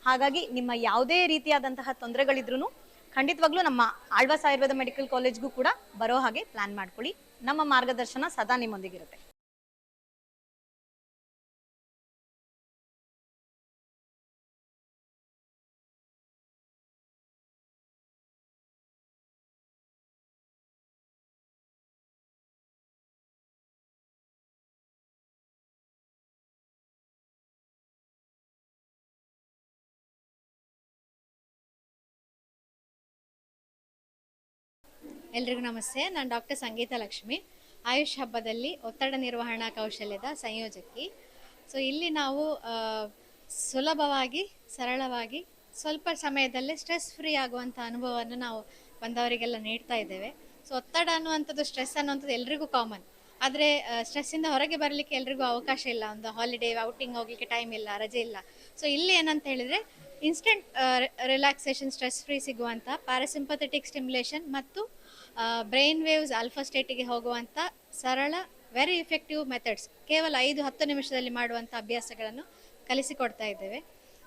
S5: ಹಾಗಾಗಿ ನಿಮ್ಮ ಯಾವುದೇ ರೀತಿಯಾದಂತಹ ತೊಂದರೆಗಳಿದ್ರೂ ಖಂಡಿತವಾಗ್ಲೂ ನಮ್ಮ ಆಳ್ವಾಸ್ ಆಯುರ್ವೇದ ಮೆಡಿಕಲ್ ಕಾಲೇಜ್ಗೂ ಕೂಡ ಬರೋ ಹಾಗೆ ಪ್ಲಾನ್ ಮಾಡ್ಕೊಳ್ಳಿ. ನಮ್ಮ ಮಾರ್ಗದರ್ಶನ ಸದಾ ನಿಮ್ಮೊಂದಿಗಿರುತ್ತೆ.
S18: ಎಲ್ರಿಗೂ ನಮಸ್ತೆ. ನಾನು ಡಾಕ್ಟರ್ ಸಂಗೀತ ಲಕ್ಷ್ಮಿ, ಆಯುಷ್ ಹಬ್ಬದಲ್ಲಿ ಒತ್ತಡ ನಿರ್ವಹಣಾ ಕೌಶಲ್ಯದ ಸಂಯೋಜಕಿ. ಸೊ ಇಲ್ಲಿ ನಾವು ಸುಲಭವಾಗಿ ಸರಳವಾಗಿ ಸ್ವಲ್ಪ ಸಮಯದಲ್ಲೇ ಸ್ಟ್ರೆಸ್ ಫ್ರೀ ಆಗುವಂಥ ಅನುಭವವನ್ನು ನಾವು ಬಂದವರಿಗೆಲ್ಲ ನೀಡ್ತಾ ಇದ್ದೇವೆ. ಸೊ ಒತ್ತಡ ಅನ್ನುವಂಥದ್ದು, ಸ್ಟ್ರೆಸ್ ಅನ್ನುವಂಥದ್ದು ಎಲ್ರಿಗೂ ಕಾಮನ್. ಆದರೆ ಸ್ಟ್ರೆಸ್ಸಿಂದ ಹೊರಗೆ ಬರಲಿಕ್ಕೆ ಎಲ್ರಿಗೂ ಅವಕಾಶ ಇಲ್ಲ. ಒಂದು ಹಾಲಿಡೇ ಔಟಿಂಗ್ ಹೋಗ್ಲಿಕ್ಕೆ ಟೈಮ್ ಇಲ್ಲ, ರಜೆ ಇಲ್ಲ. ಸೊ ಇಲ್ಲಿ ಏನಂತ ಹೇಳಿದರೆ ಇನ್ಸ್ಟೆಂಟ್ ರಿಲ್ಯಾಕ್ಸೇಷನ್, ಸ್ಟ್ರೆಸ್ ಫ್ರೀ ಸಿಗುವಂಥ ಪ್ಯಾರಾಸಿಂಪಥೆಟಿಕ್ ಸ್ಟಿಮ್ಯುಲೇಷನ್ ಮತ್ತು ಬ್ರೈನ್ ವೇವ್ಸ್ ಆಲ್ಫಾ ಸ್ಟೇಟಿಗೆ ಹೋಗುವಂಥ ಸರಳ ವೆರಿ ಎಫೆಕ್ಟಿವ್ ಮೆಥಡ್ಸ್ ಕೇವಲ 5-10 ನಿಮಿಷದಲ್ಲಿ ಮಾಡುವಂಥ ಅಭ್ಯಾಸಗಳನ್ನು ಕಲಿಸಿಕೊಡ್ತಾ ಇದ್ದೇವೆ.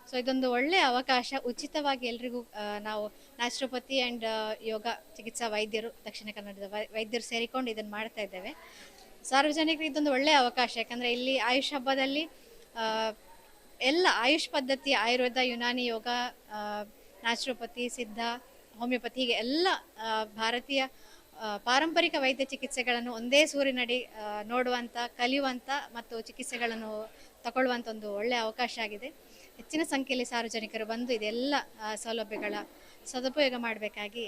S18: ಸೊ ಇದೊಂದು ಒಳ್ಳೆಯ ಅವಕಾಶ. ಉಚಿತವಾಗಿ ಎಲ್ರಿಗೂ ನಾವು ನ್ಯಾಚುರೋಪತಿ ಆ್ಯಂಡ್ ಯೋಗ ಚಿಕಿತ್ಸಾ ವೈದ್ಯರು, ದಕ್ಷಿಣ ಕನ್ನಡದ ವೈದ್ಯರು ಸೇರಿಕೊಂಡು ಇದನ್ನು ಮಾಡ್ತಾ ಇದ್ದೇವೆ. ಸಾರ್ವಜನಿಕರಿಗೆ ಇದೊಂದು ಒಳ್ಳೆಯ ಅವಕಾಶ. ಯಾಕಂದರೆ ಇಲ್ಲಿ ಆಯುಷ್ ಹಬ್ಬದಲ್ಲಿ ಎಲ್ಲ ಆಯುಷ್ ಪದ್ಧತಿ, ಆಯುರ್ವೇದ, ಯುನಾನಿ, ಯೋಗ, ನ್ಯಾಚುರೋಪತಿ, ಸಿದ್ಧ, ಹೋಮಿಯೋಪತಿ, ಹೀಗೆ ಎಲ್ಲ ಭಾರತೀಯ ಪಾರಂಪರಿಕ ವೈದ್ಯ ಚಿಕಿತ್ಸೆಗಳನ್ನು ಒಂದೇ ಸೂರಿನಡಿ ನೋಡುವಂಥ, ಕಲಿಯುವಂಥ ಮತ್ತು ಚಿಕಿತ್ಸೆಗಳನ್ನು ತಗೊಳ್ಳುವಂಥ ಒಂದು ಒಳ್ಳೆಯ ಅವಕಾಶ ಆಗಿದೆ. ಹೆಚ್ಚಿನ ಸಂಖ್ಯೆಯಲ್ಲಿ ಸಾರ್ವಜನಿಕರು ಬಂದು ಇದೆಲ್ಲ ಸೌಲಭ್ಯಗಳ ಸದುಪಯೋಗ ಮಾಡಬೇಕಾಗಿ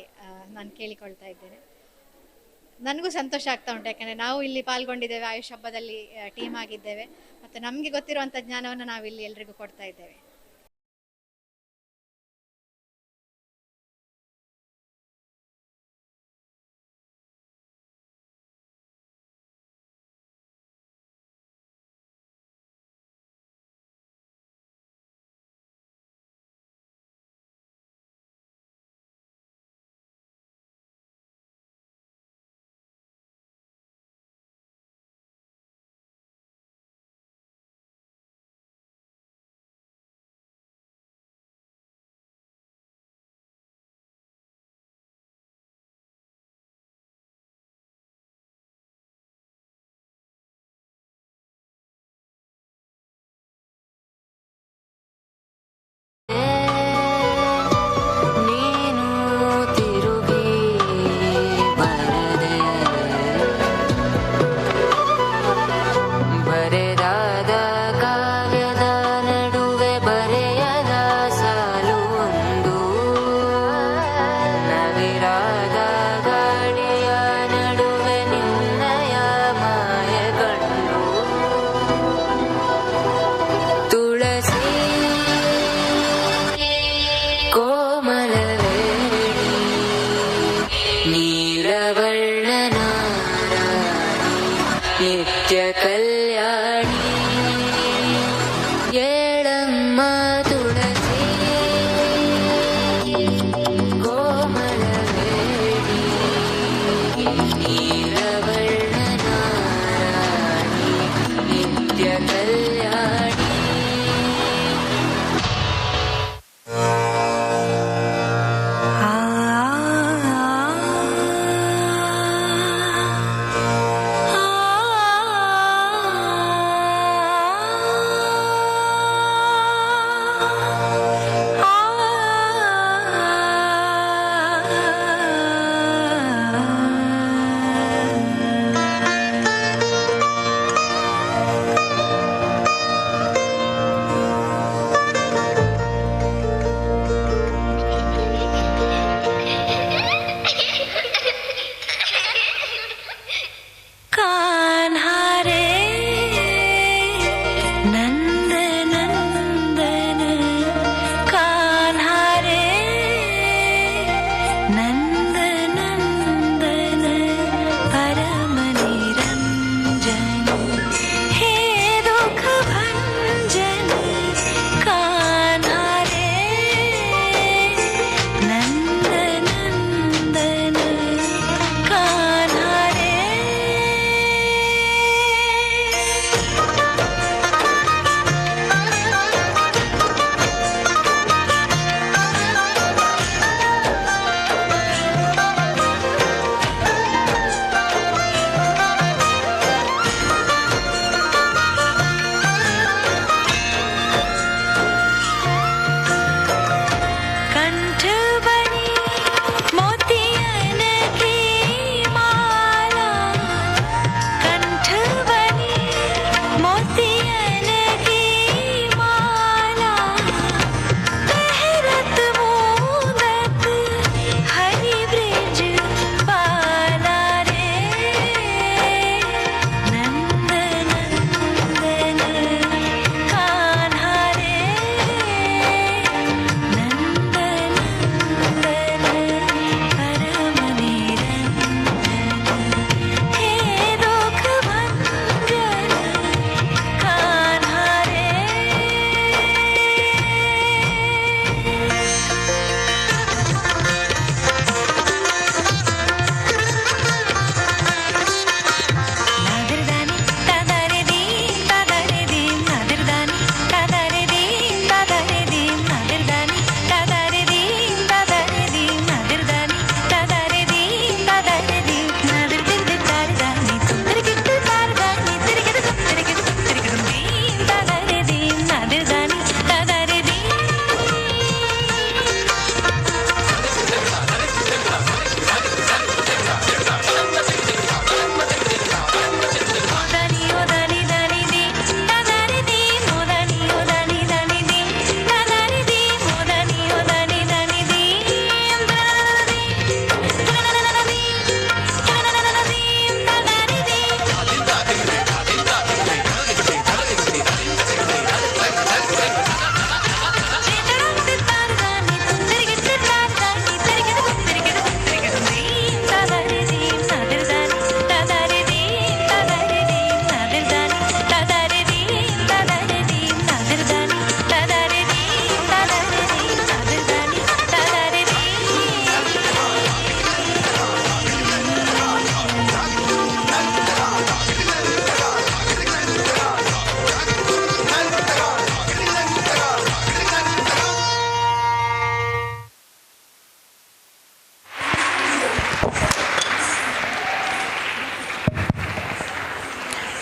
S18: ನಾನು ಕೇಳಿಕೊಳ್ತಾ ಇದ್ದೇನೆ. ನನಗೂ ಸಂತೋಷ ಆಗ್ತಾ ಉಂಟು, ಯಾಕಂದರೆ ನಾವು ಇಲ್ಲಿ ಪಾಲ್ಗೊಂಡಿದ್ದೇವೆ, ಆಯುಷ್ ಹಬ್ಬದಲ್ಲಿ ಟೀಮ್ ಆಗಿದ್ದೇವೆ ಮತ್ತು ನಮಗೆ ಗೊತ್ತಿರುವಂಥ ಜ್ಞಾನವನ್ನು ನಾವು ಇಲ್ಲಿ ಎಲ್ರಿಗೂ ಕೊಡ್ತಾ ಇದ್ದೇವೆ.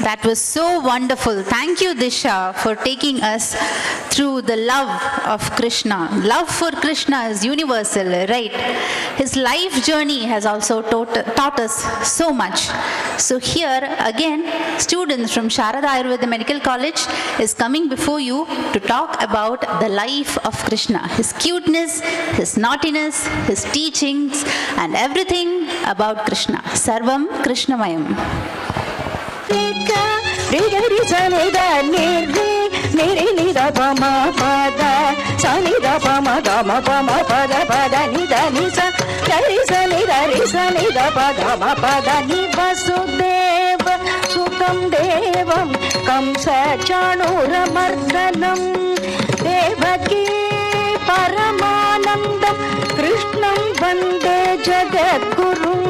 S19: That was so wonderful. Thank you, Disha, for taking us through the love of Krishna. Love for Krishna is universal, right? His life journey has also taught us so much. So here again, students from Sharada Ayurveda Medical College is coming before you to talk about the life of Krishna, his cuteness, his naughtiness, his teachings, and everything about Krishna. Sarvam Krishnamayam.
S20: Vasudev सुतं देवं कंसचाणूरमर्दनं देवकी परमानन्दं कृष्णं वन्दे जगद्गुरुं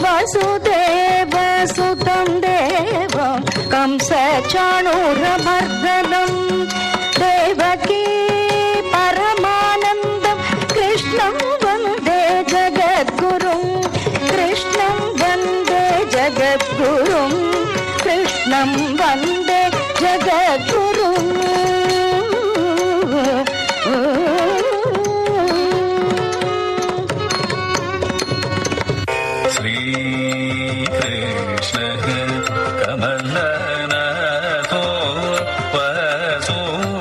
S20: वसुदेव सुतं देवं कंसचाणूरमर्दनं देवकी परमानन्दं कृष्णं वन्दे जगद्गुरुं कृष्णं वन्दे जगद्गुरुं कृष्णं वन्दे जगद्गुरुं
S21: श्रीकृष्ण कमलनाथो वसुदेव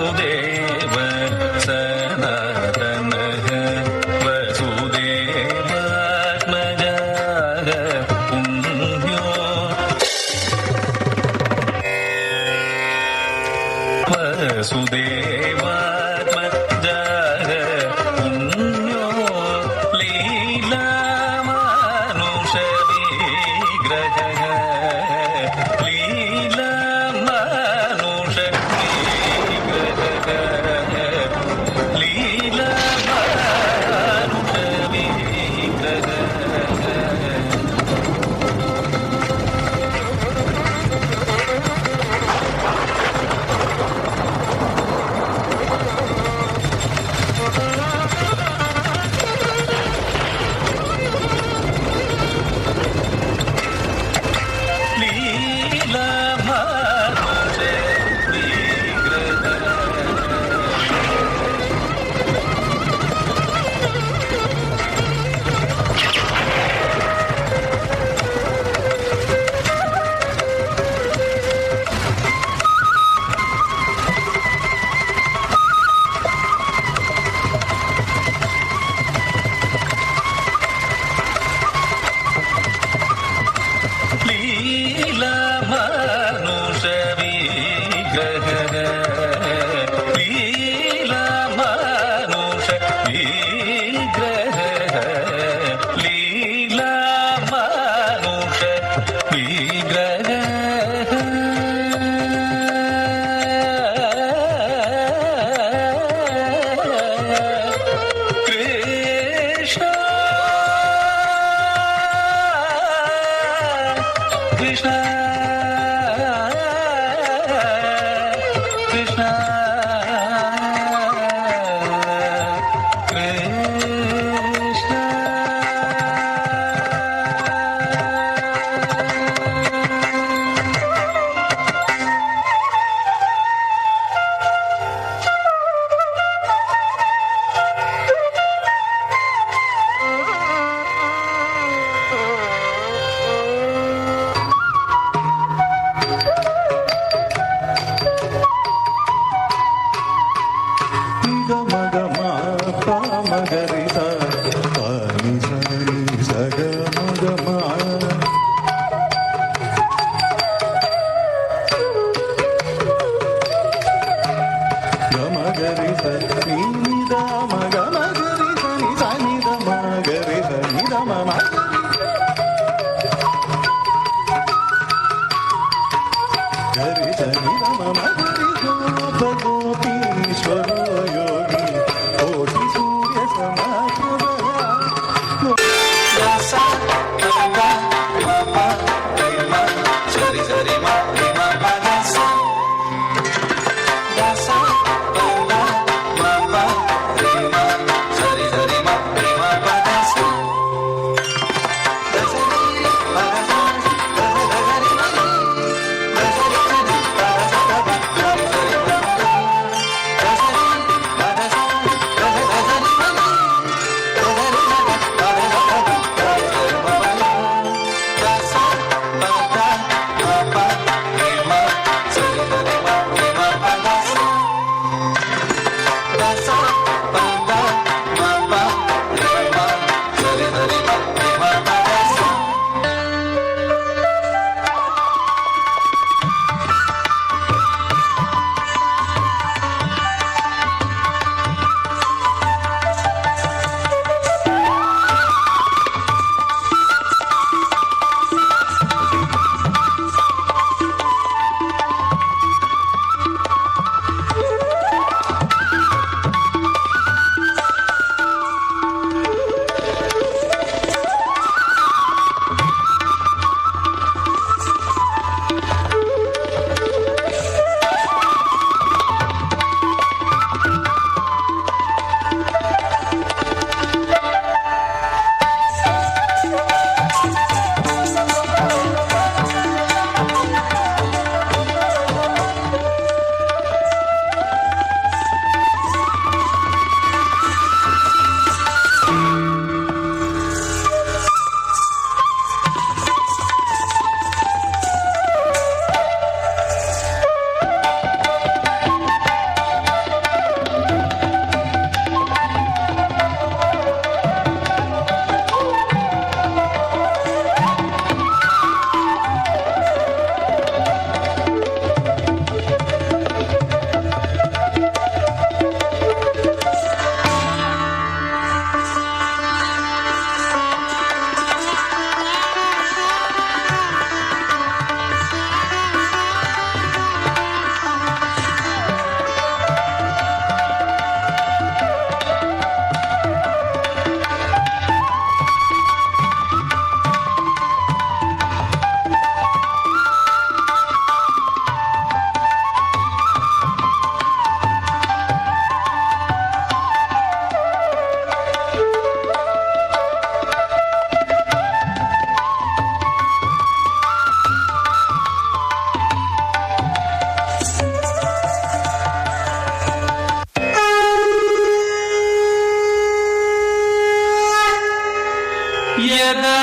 S6: यदा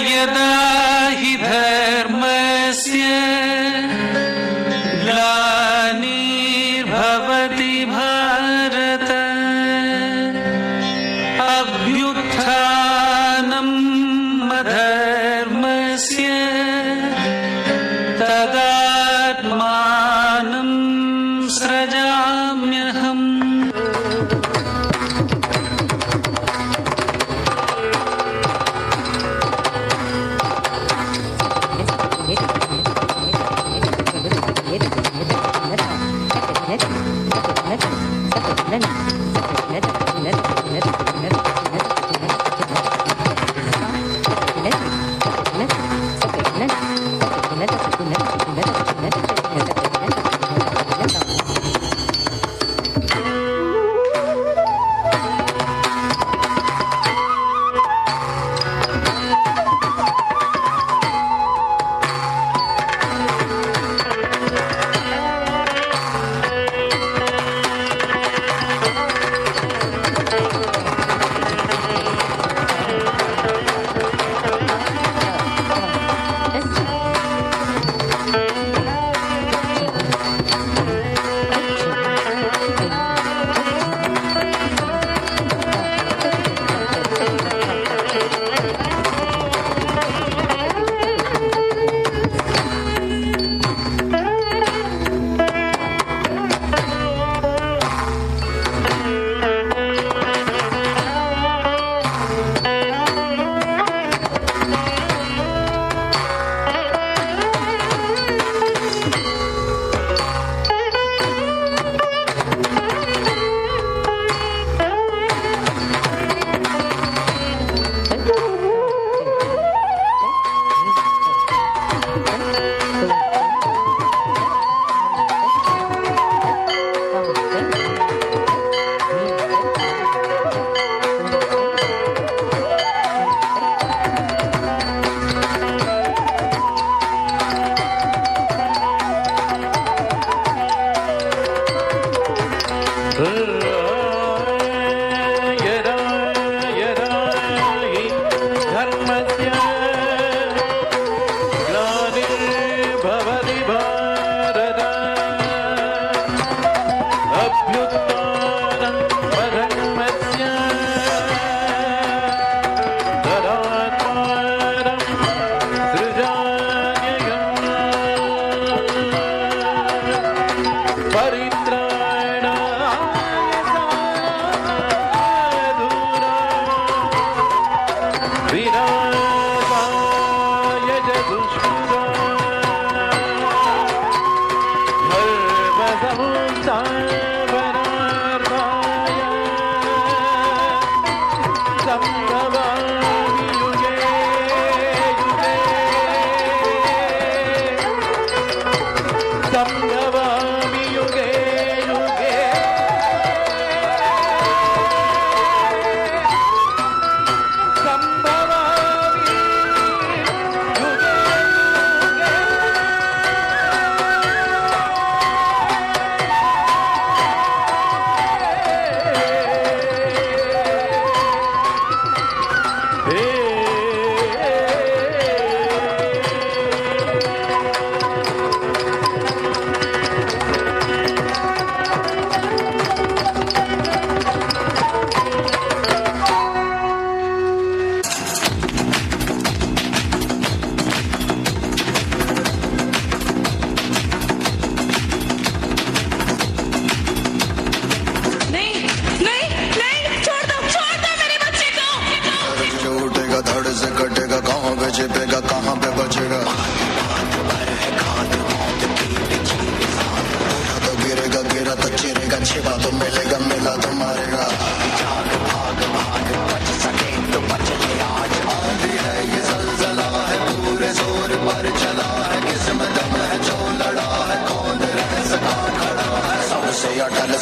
S6: यदा हि धर्मस्य ग्लानिर्भवति भारत अभ्युत्थानम् अधर्मस्य तदात्मानं सृजाम्यहम्।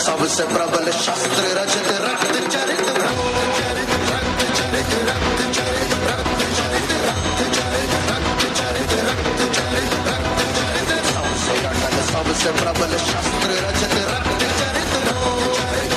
S21: सबसे प्रबल शास्त्र रचित रक्त चरित सबसे प्रबल शास्त्र रचित रक्त चरित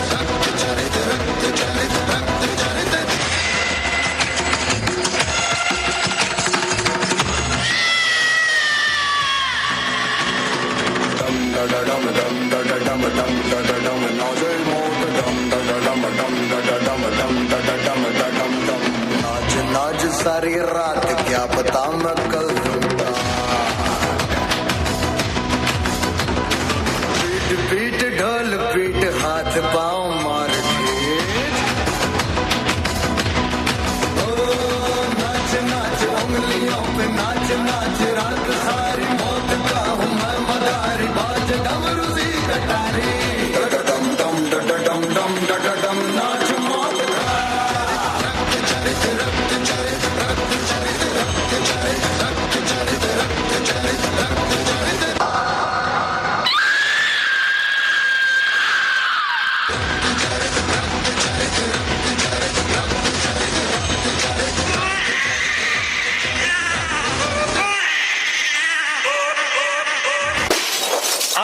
S21: नाच नाच सारी रात क्या पता मैं कल दूंगा पीट पीट ढोल पीट हाथ पाँव मार नाच नाच उंगलियों पे नाच नाच रात सारी मौत का हूँ मैं मदारी बाज डमरू सी कटारी डम डम डम डम डम डम नाच मौत का रक्त चरित रक्त चरित रक्त चरित रक्त चरित रक्त चरित रक्त चरित रक्त चरित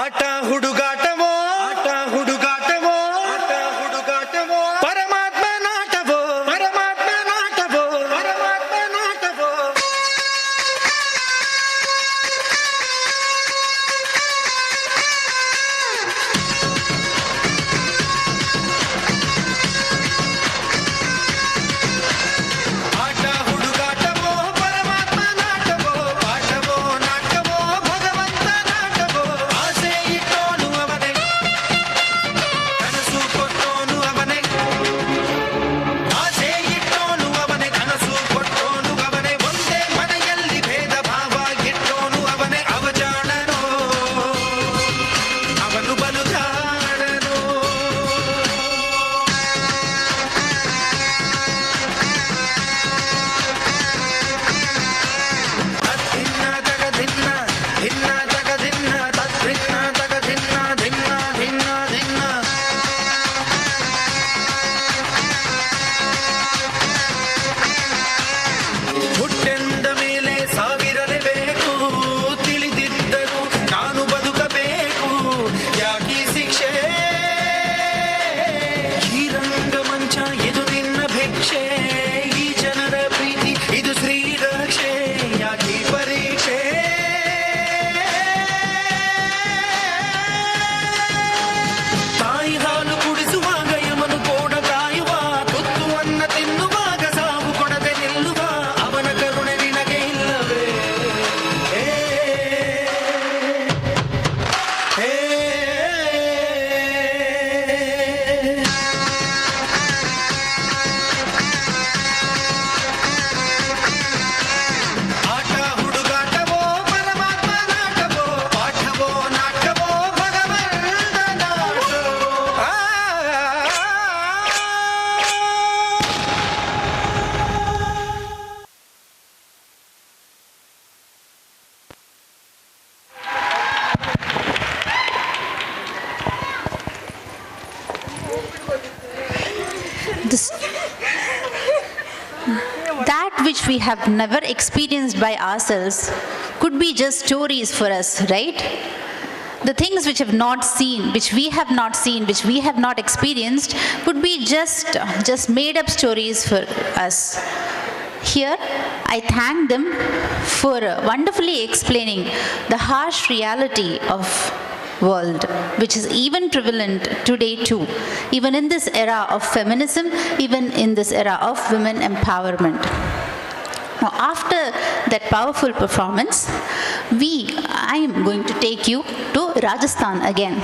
S4: ಆಟ ಹುಡುಗಾಟವೋ ಆಟ ಹುಡುಗಾಟವೋ ಆಟ ಹುಡುಗಾಟವೋ ಪರಮಾತ್ಮ ನಾಟವೋ ಪರಮಾತ್ಮ ನಾಟವೋ ಪರಮಾತ್ಮ ನಾಟವೋ ಆಟ ಹುಡುಗಾಟವೋ ಪರಮಾತ್ಮ ನಾಟವೋ ಪಾಠವೋ ನಾಟವೋ ಭಗವಂತ ನಾಟವೋ ಆಸೆ ಇಟ್ಟೋನು ಅವನೇ ಕನಸು ಕೊಟ್ಟೋನು ಅವನೇ ಆಸೆ ಇಟ್ಟೋನು ಅವನೇ ಕನಸು ಕೊಟ್ಟೋನು ಅವನೇ ಒಂದೇ ಮನೆಯಲ್ಲಿ ಭೇದ ಭಾವ ಇಟ್ಟೋನು ಅವನೇ ಅವಜಾಣನೋ ಅವನು ಬಲು ಜಾಣನೋ ತದ್ದಿನ್ನ ತಗದಿನ್ನ ಧಿನ್ನ ತಗದಿನ್ನ ತದ್ದಿನ್ನ ತಗದಿನ್ನ ಧಿನ್ನ ಧಿನ್ನ ಧಿನ್ನ ಹುಟ್ಟೆಂದ ಮೇಲೆ ಸಾವಿರಲೇಬೇಕು ತಿಳಿದಿದ್ದರು ನಾನು ಬದುಕಬೇಕು ಯಾಕೀ ಶಿಕ್ಷೆ ಈ ರಂಗಮಂಚ ಇದು ನಿನ್ನ ಭಿಕ್ಷೆ ಈ ಜನರ ಪ್ರೀತಿ ಇದು ಶ್ರೀರಕ್ಷೆ ಯಾಕೀ ಪರೀಕ್ಷೆ ತಾಯಿ ಹಾಲು ಕುಡಿಸುವಾಗ ಯಮನು ಕೋಡ ಕಾಯುವ ತುತ್ತು ಅನ್ನ ತಿನ್ನುವಾಗ ಸಾವು ಕೊಡದೆ ನಿಲ್ಲುವ ಅವನ ಕರುಣೆ ನಿನಗೆ ಇಲ್ಲವೇ ಹೇ, ಹೇ. ಆಟ ಹುಡುಗಾಟವೋ ಪರಮಾತ್ಮ ನಾಟವೋ ಪಾಠವೋ ನಾಟವೋ ಭಗವಂತ ನಾಟವೋ
S19: This, that which we have never experienced by ourselves could be just stories for us, right? The things which have not seen, which we have not seen, which we have not experienced, would be just made up stories for us. Here, I thank them for wonderfully explaining the harsh reality of world, which is even prevalent today too, even in this era of feminism, even in this era of women empowerment. Now, after that powerful performance, I am going to take you to Rajasthan again.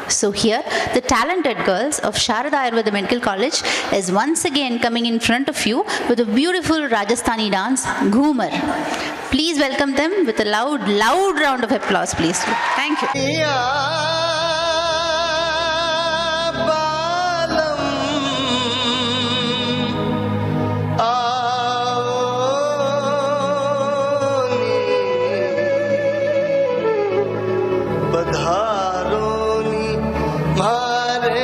S19: So here, the talented girls of Sharada Ayurveda Medical College is once again coming in front of you with a beautiful Rajasthani dance, Ghumar. Please welcome them with a loud, loud round of applause, please. Thank you.
S21: मारे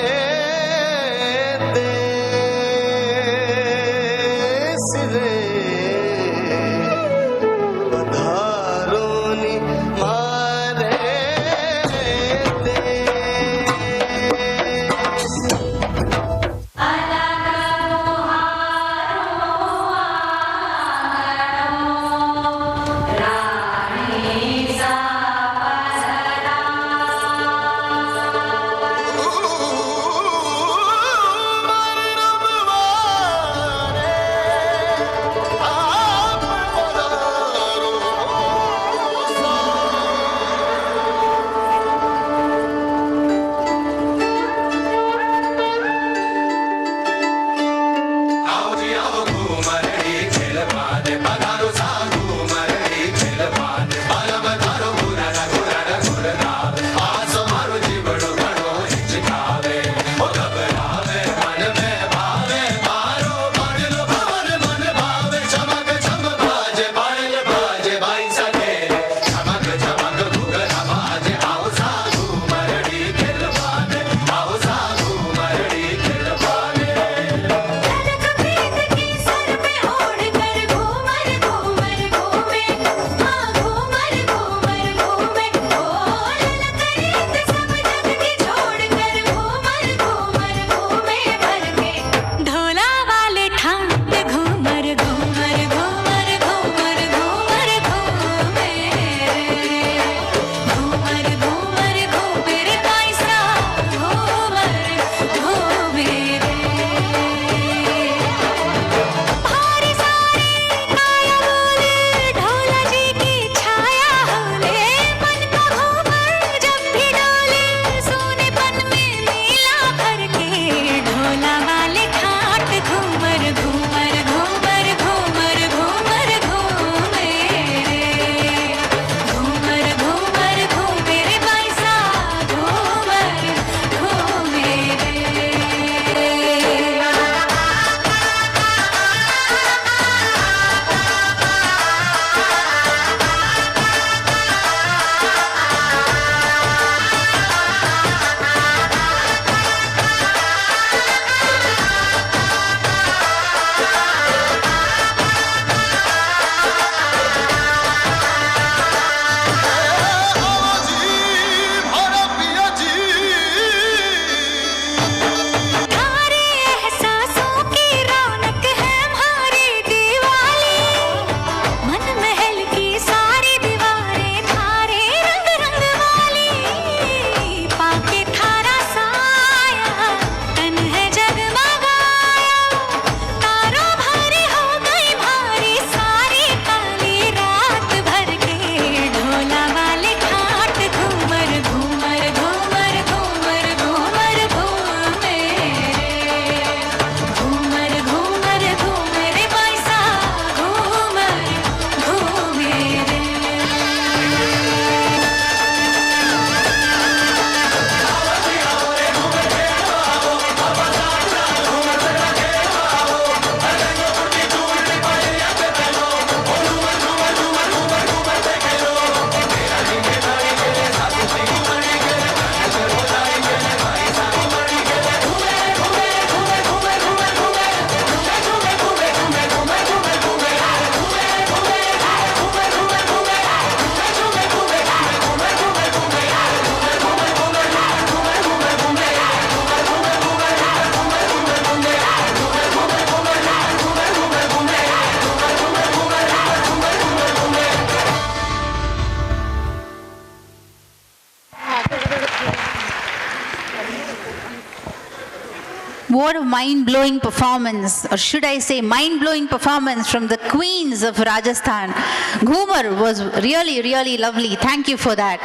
S19: What a mind-blowing performance, or should I say mind-blowing performance from the queens of Rajasthan. Ghumar was really, really lovely. Thank you for that.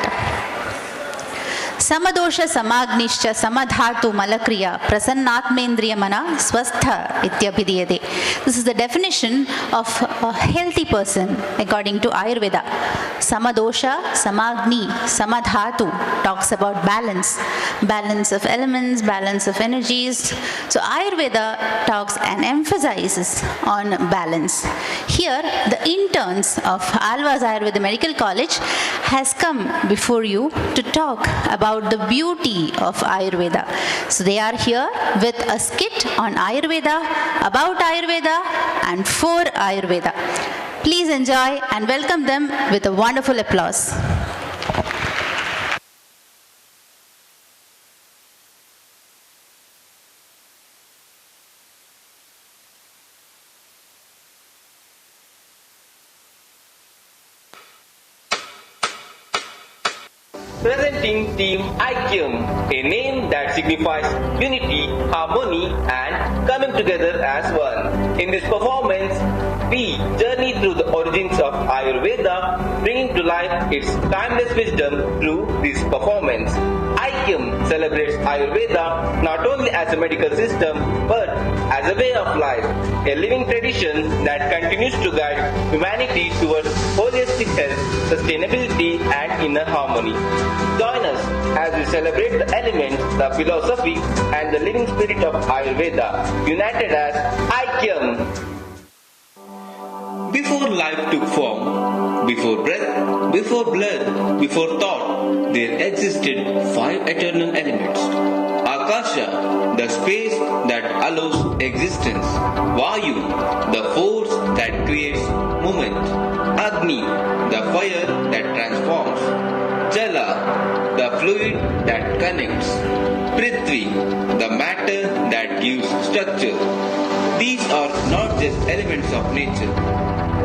S19: Samadosha samagnischa samadhatu malakriya prasannatmendriya mana swastha ityabhidiyate. This is the definition of a healthy person according to Ayurveda. Samadosha, samagni, samadhatu talks about balance. Balance of elements, balance of energies. So Ayurveda talks and emphasizes on balance. Here, the interns of Alva's Ayurveda Medical College has come before you to talk about the beauty of Ayurveda. So they are here with a skit on Ayurveda, about Ayurveda and for Ayurveda. Please enjoy and welcome them with a wonderful applause.
S2: Presenting Team IKYM, a name that signifies unity, harmony and coming together as one. In this performance, we journey through the origins of Ayurveda, bringing to life its timeless wisdom through this performance. IKYM celebrates Ayurveda not only as a medical system but as a way of life, a living tradition that continues to guide humanity towards holistic health, sustainability and inner harmony. Join us as we celebrate the elements, the philosophy and the living spirit of Ayurveda, united as IKYM. Before life took form, before breath, before blood, before thought, there existed 5 eternal elements. Akasha, the space that allows existence. Vayu, the force that creates movement. Agni, the fire that transforms. Jala, the fluid that connects. Prithvi, the matter that gives structure. These are not just elements of nature.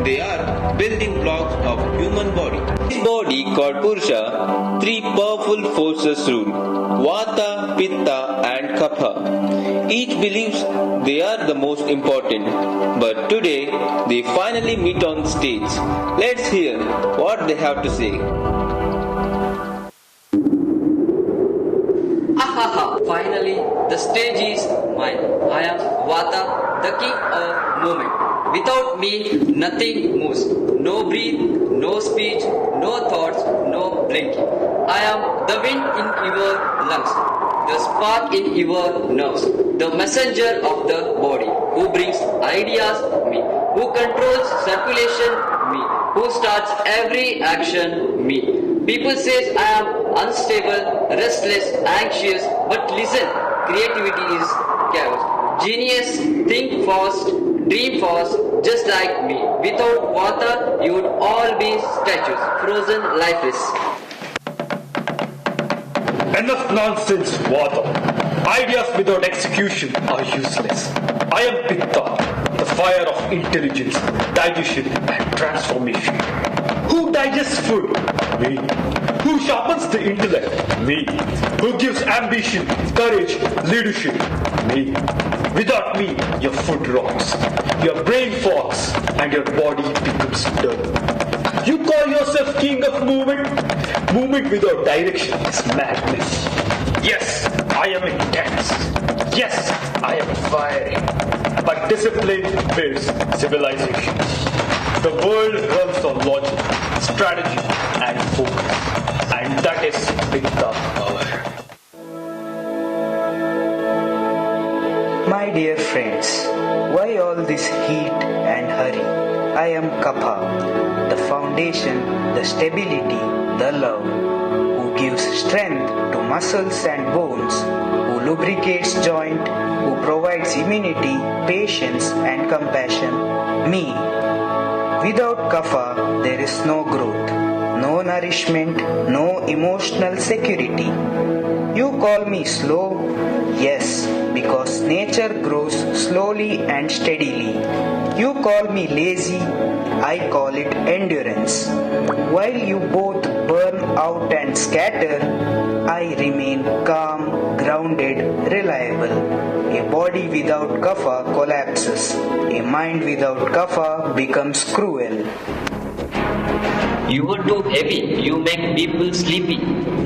S2: They are building blocks of human body. This body called Purusha, 3 powerful forces rule: Vata, Pitta and Kapha. Each believes they are the most important, but today they finally meet on stage. Let's hear what they have to say.
S22: Finally, the stage is mine. I am Vata, the king of movement. Without me, nothing moves. No breath, no speech, no thoughts, no blinking. I am the wind in your lungs, the spark in your nerves, the messenger of the body, who brings ideas, me, who controls circulation, me, who starts every action, me. People say I am unstable, restless, anxious, but listen, creativity is chaos. Genius, think fast, dream fast, just like me. Without Vata, you would all be statues, frozen, lifeless.
S23: Enough nonsense, Vata. Ideas without execution are useless. I am Pitta, the fire of intelligence, digestion and transformation. Who digests food? Me. Who sharpens the intellect? Me. Who gives ambition, courage, leadership? Me. Without me, your foot rots, your brain fogs, and your body becomes dull. You call yourself king of movement? Movement without direction is madness. Yes, I am intense. Yes, I am fiery. But discipline builds civilization. The world runs on logic, strategy, and focus. And that is Pitta power.
S24: My dear friends, why all this heat and hurry? I am Kapha, the foundation, the stability, the love, who gives strength to muscles and bones, who lubricates joint, who provides immunity, patience and compassion. Me. Without Kapha, there is no growth, no nourishment, no emotional security. You call me slow? Yes, because nature grows slowly and steadily. You call me lazy? I call it endurance. While you both burn out and scatter, I remain calm, grounded, reliable. A body without kapha collapses. A mind without kapha becomes cruel.
S22: You are too heavy, you make people sleepy.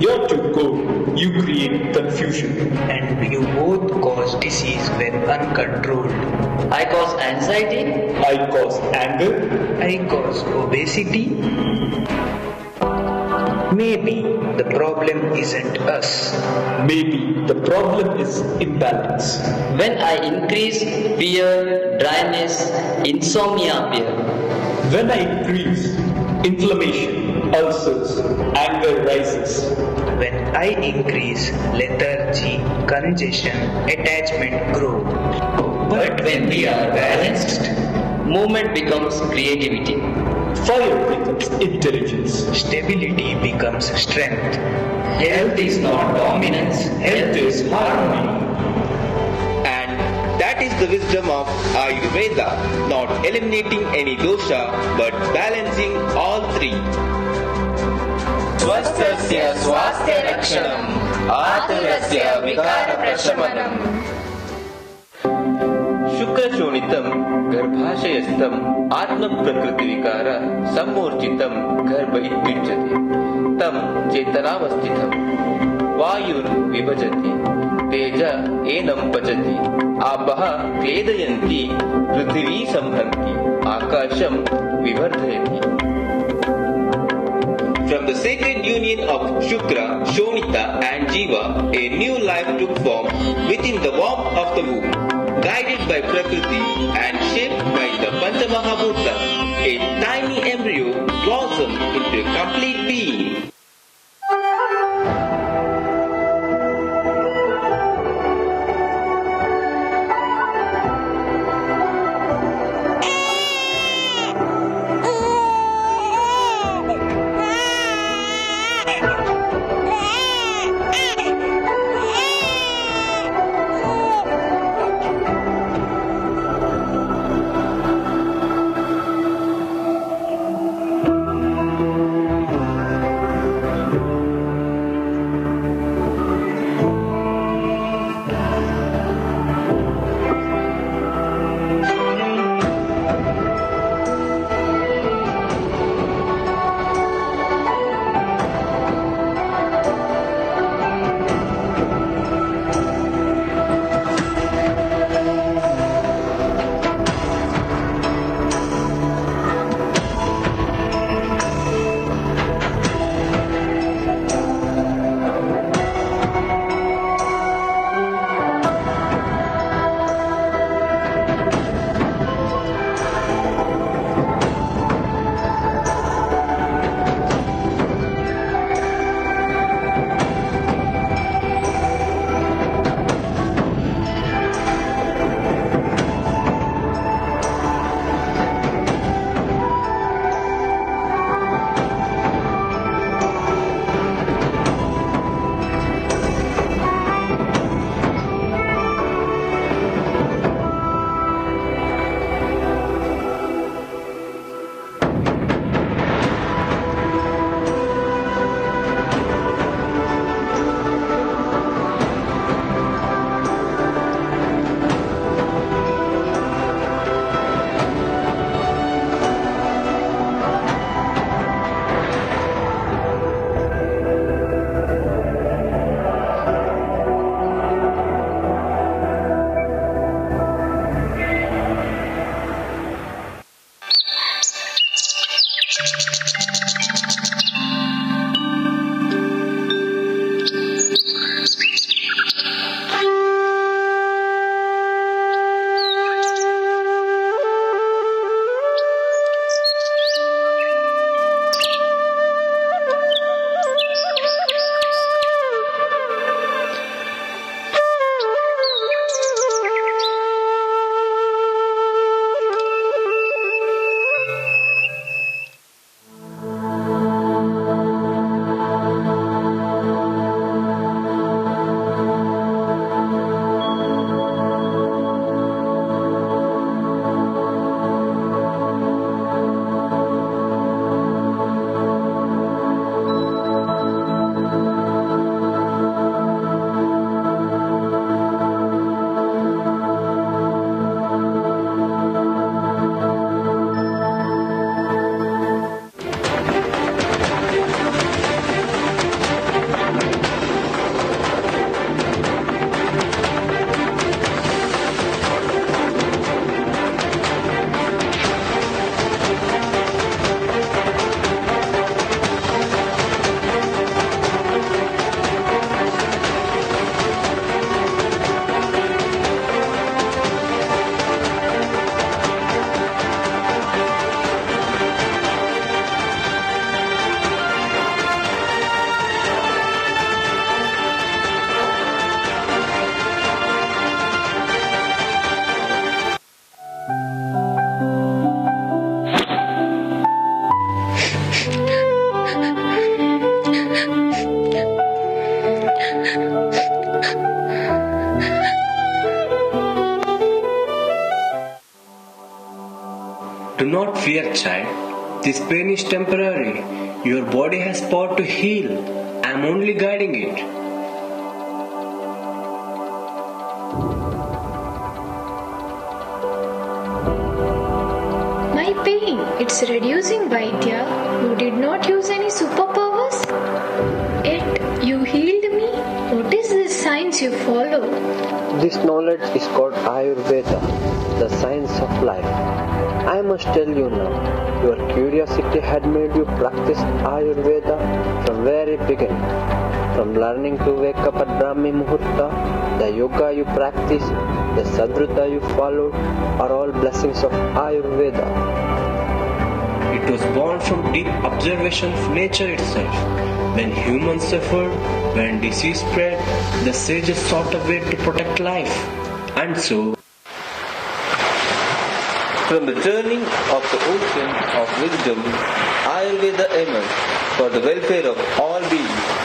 S23: You're too cold, you create confusion.
S24: And you both cause disease when uncontrolled.
S22: I cause anxiety.
S23: I cause anger.
S24: I cause obesity. Maybe the problem isn't us.
S23: Maybe the problem is imbalance.
S22: When I increase fear, dryness, insomnia appear.
S23: When I increase inflammation, ulcers, anger rises.
S24: When I increase lethargy, congestion, attachment grow.
S22: But when we are balanced, movement becomes creativity.
S23: Fire becomes intelligence.
S24: Stability becomes strength.
S22: Health is not dominance, health is harmony.
S2: And that is the wisdom of Ayurveda, not eliminating any dosha but balancing all three.
S1: ಸ್ವಸ್ಥಸ್ಯ ಸ್ವಾಸ್ಥ್ಯ ರಕ್ಷಣಂ ಆತುರಸ್ಯ ವಿಕಾರ ಪ್ರಶಮನಂ.
S2: ಶುಕ್ರಶೋಣಿತಂ ಗರ್ಭಾಶಯಸ್ಥಂ ಆತ್ಮಪ್ರಕೃತಿವಿಕಾರ ಸಮೂರ್ಜಿತಂ ಗರ್ಭ ಇತ್ಯುಚ್ಯತೆ ತಂ ಚೇತನಾವಸ್ಥಿತಂ ವಾಯುರ್ ವಿಭಜತಿ ತೇಜ ಏನಂ ಪಚತಿ ಆಪಃ ಕ್ಲೇದಯಂತಿ ಪೃಥಿವೀ ಸಂಹಂತಿ ಆಕಾಶಂ ವಿವರ್ಧಯತಿ. From the sacred union of Shukra, Shonita and Jiva, a new life took form within the warmth of the womb. Guided by Prakriti and shaped by the Panchamahabhuta, a tiny embryo blossomed into a complete being.
S7: Do not fear, child. This pain is temporary. Your body has power to heal. I am only guiding it.
S8: My pain, it's reducing, Vaidya. You did not use any superpowers. Yet you healed me. What is this science you follow?
S10: This knowledge is called Ayurveda, the science of life. I must tell you now, your curiosity had made you practice Ayurveda from very beginning. From learning to wake up at Brahmi Muhurta, the yoga you practice, the sadhrata you followed, are all blessings of Ayurveda.
S7: It was born from deep observation of nature itself. When humans suffered, when disease spread, the sages sought a way to protect life. And so,
S2: from the turning of the ocean of wisdom, Ayurveda emerged for the welfare of all beings.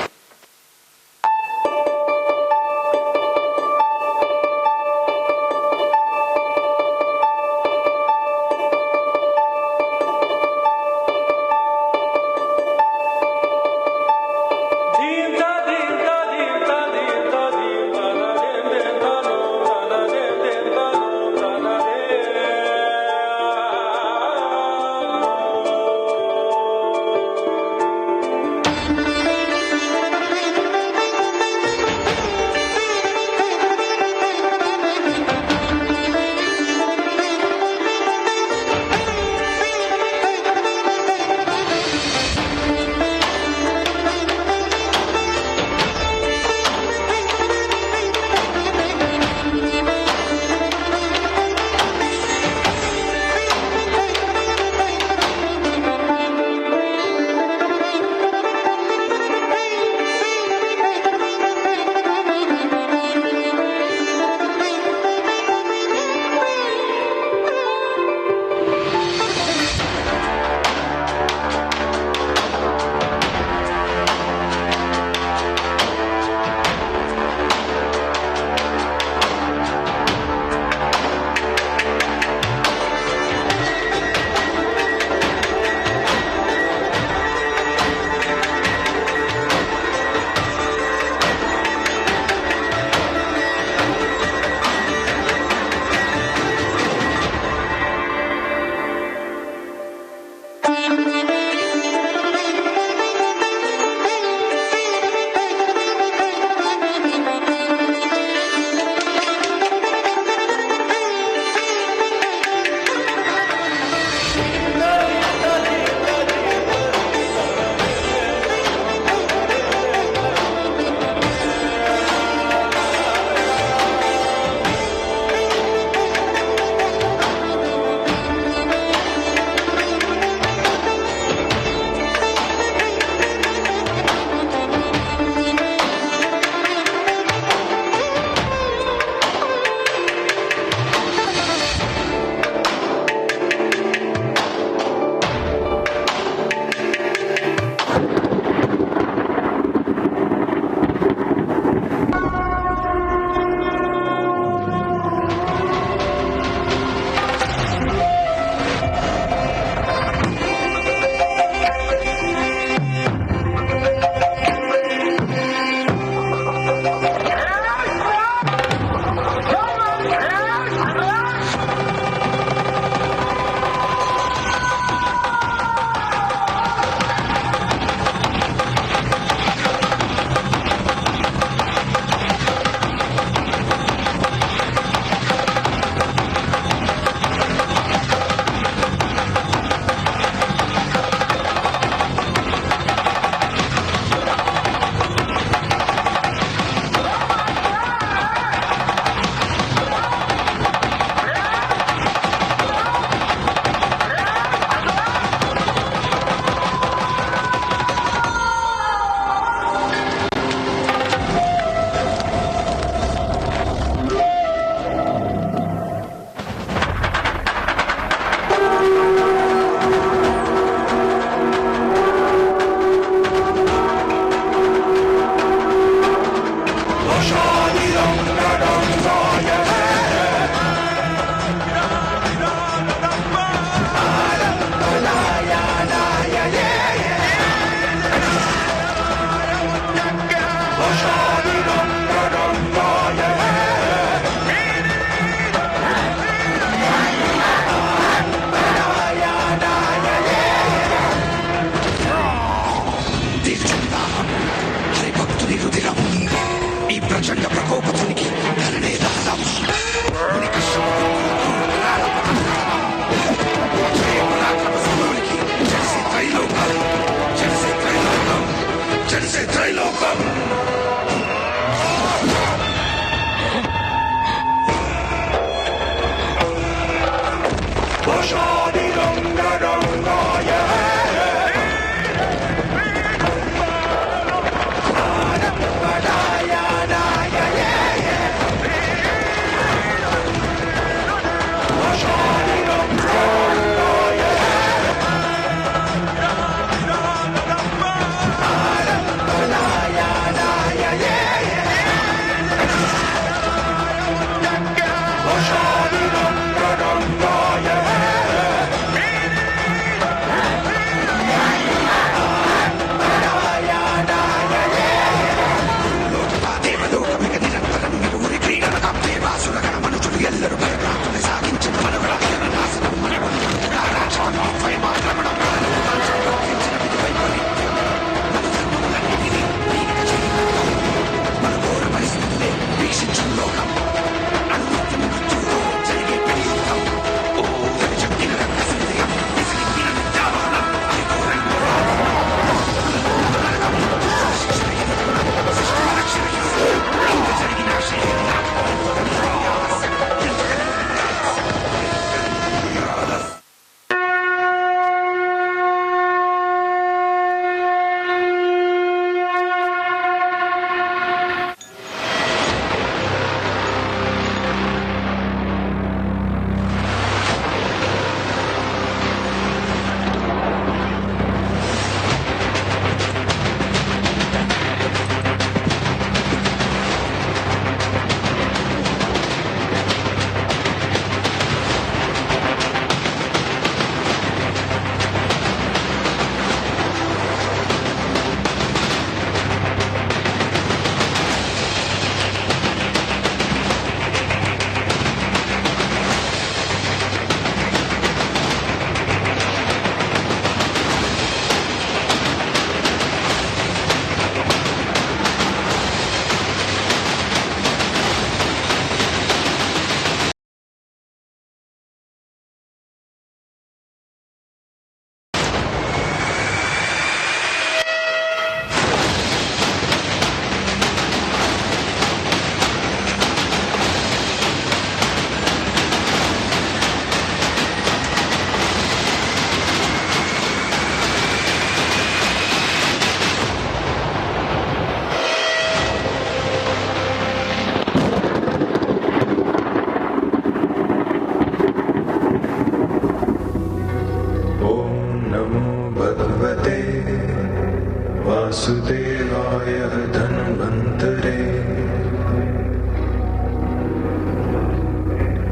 S21: धन्वन्तरे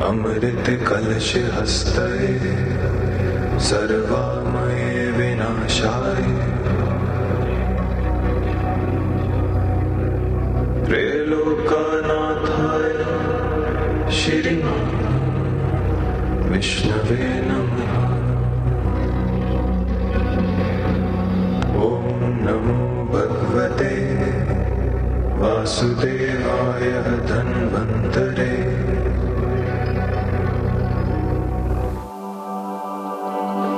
S21: अमृत कलश हस्तये सर्वामये विनाशाय त्रैलोक्यनाथाय श्री विष्णवे नमः। ॐ नमो भगवते वासुदेवाय धन्वन्तरे।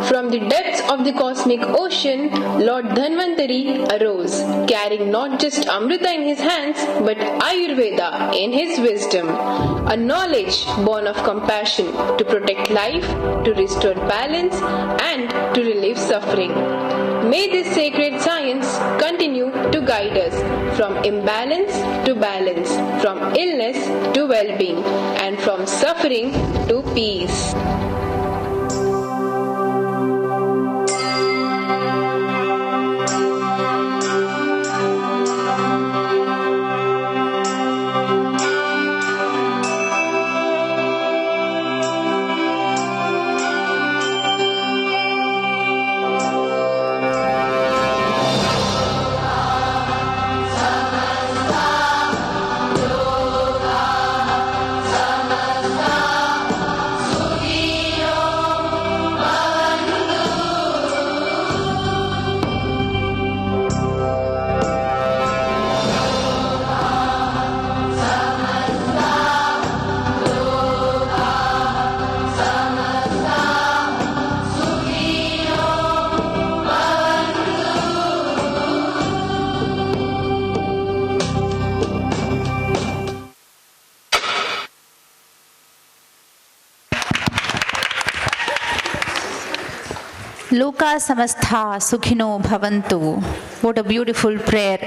S3: From the depths of the cosmic ocean, Lord Dhanvantari arose, carrying not just Amrita in his hands, but Ayurveda in his wisdom, a knowledge born of compassion to protect life, to restore balance, and to relieve suffering. May this sacred science continue to guide us from imbalance to balance, from illness to well-being, and from suffering to peace.
S19: Loka samastha sukhino bhavantu. What a beautiful prayer.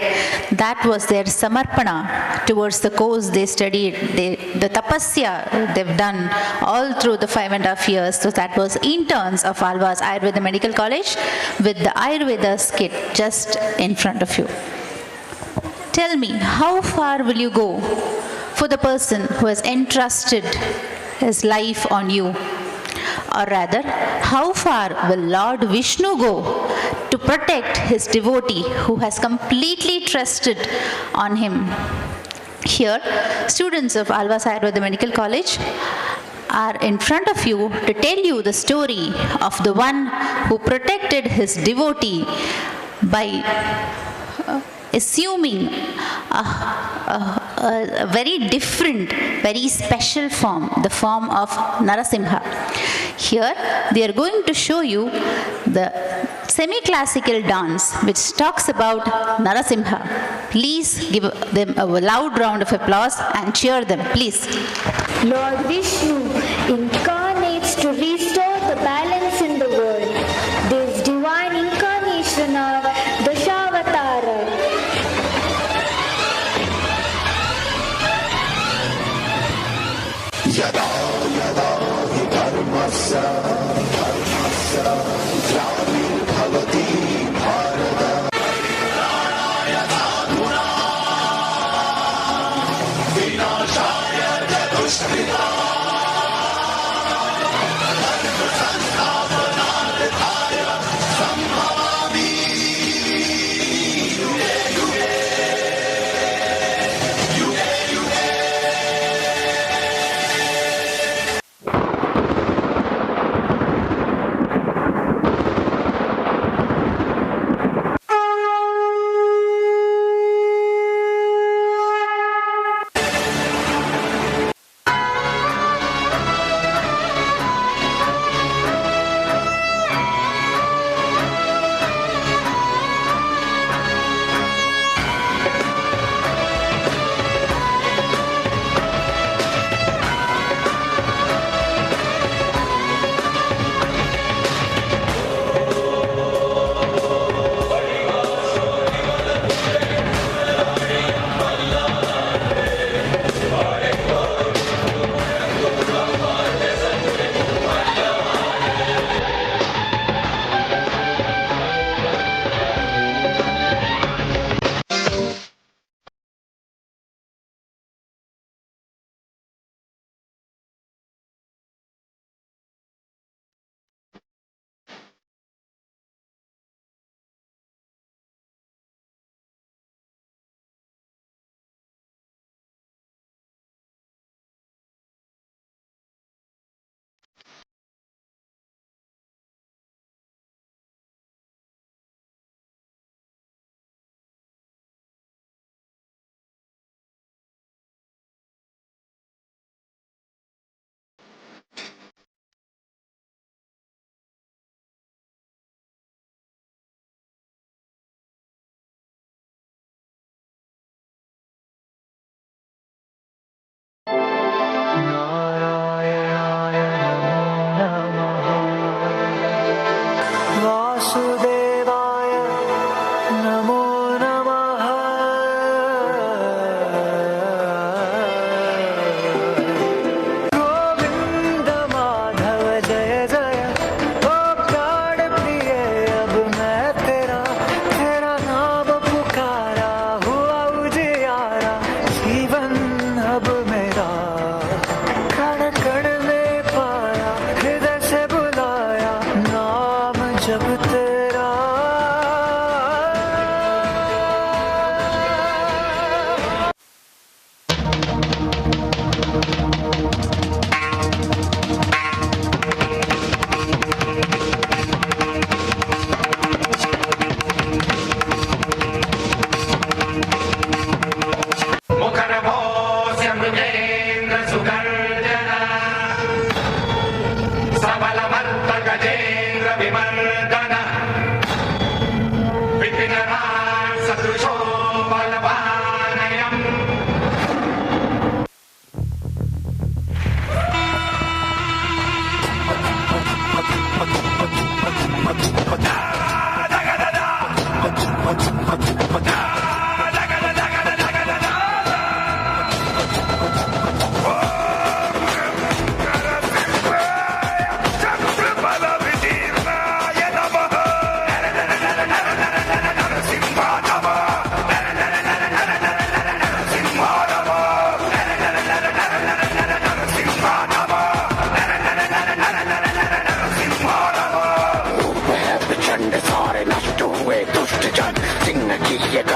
S19: That was their samarpana towards the course they studied, the tapasya they've done all through the 5.5 years. So that was interns of Alva's Ayurveda Medical College with the Ayurveda skit just in front of you. Tell me, how far will you go for the person who has entrusted his life on you? Or rather, how far will Lord Vishnu go to protect his devotee who has completely trusted on him? Here, students of Alva's Ayurveda Medical College are in front of you to tell you the story of the one who protected his devotee by assuming a very different, very special form, the form of Narasimha. Here, they are going to show you the semi-classical dance which talks about Narasimha. Please give them a loud round of applause and cheer them, please.
S8: Lord Vishnu incarnates to restore the balance in the world. This divine incarnation of Dashavatara.
S21: Yada yada hi dharmasya glanirбhavati bharata vinashaya jadushkrita sansthapanarthaya sambhavami yuge yuge yuge yuge.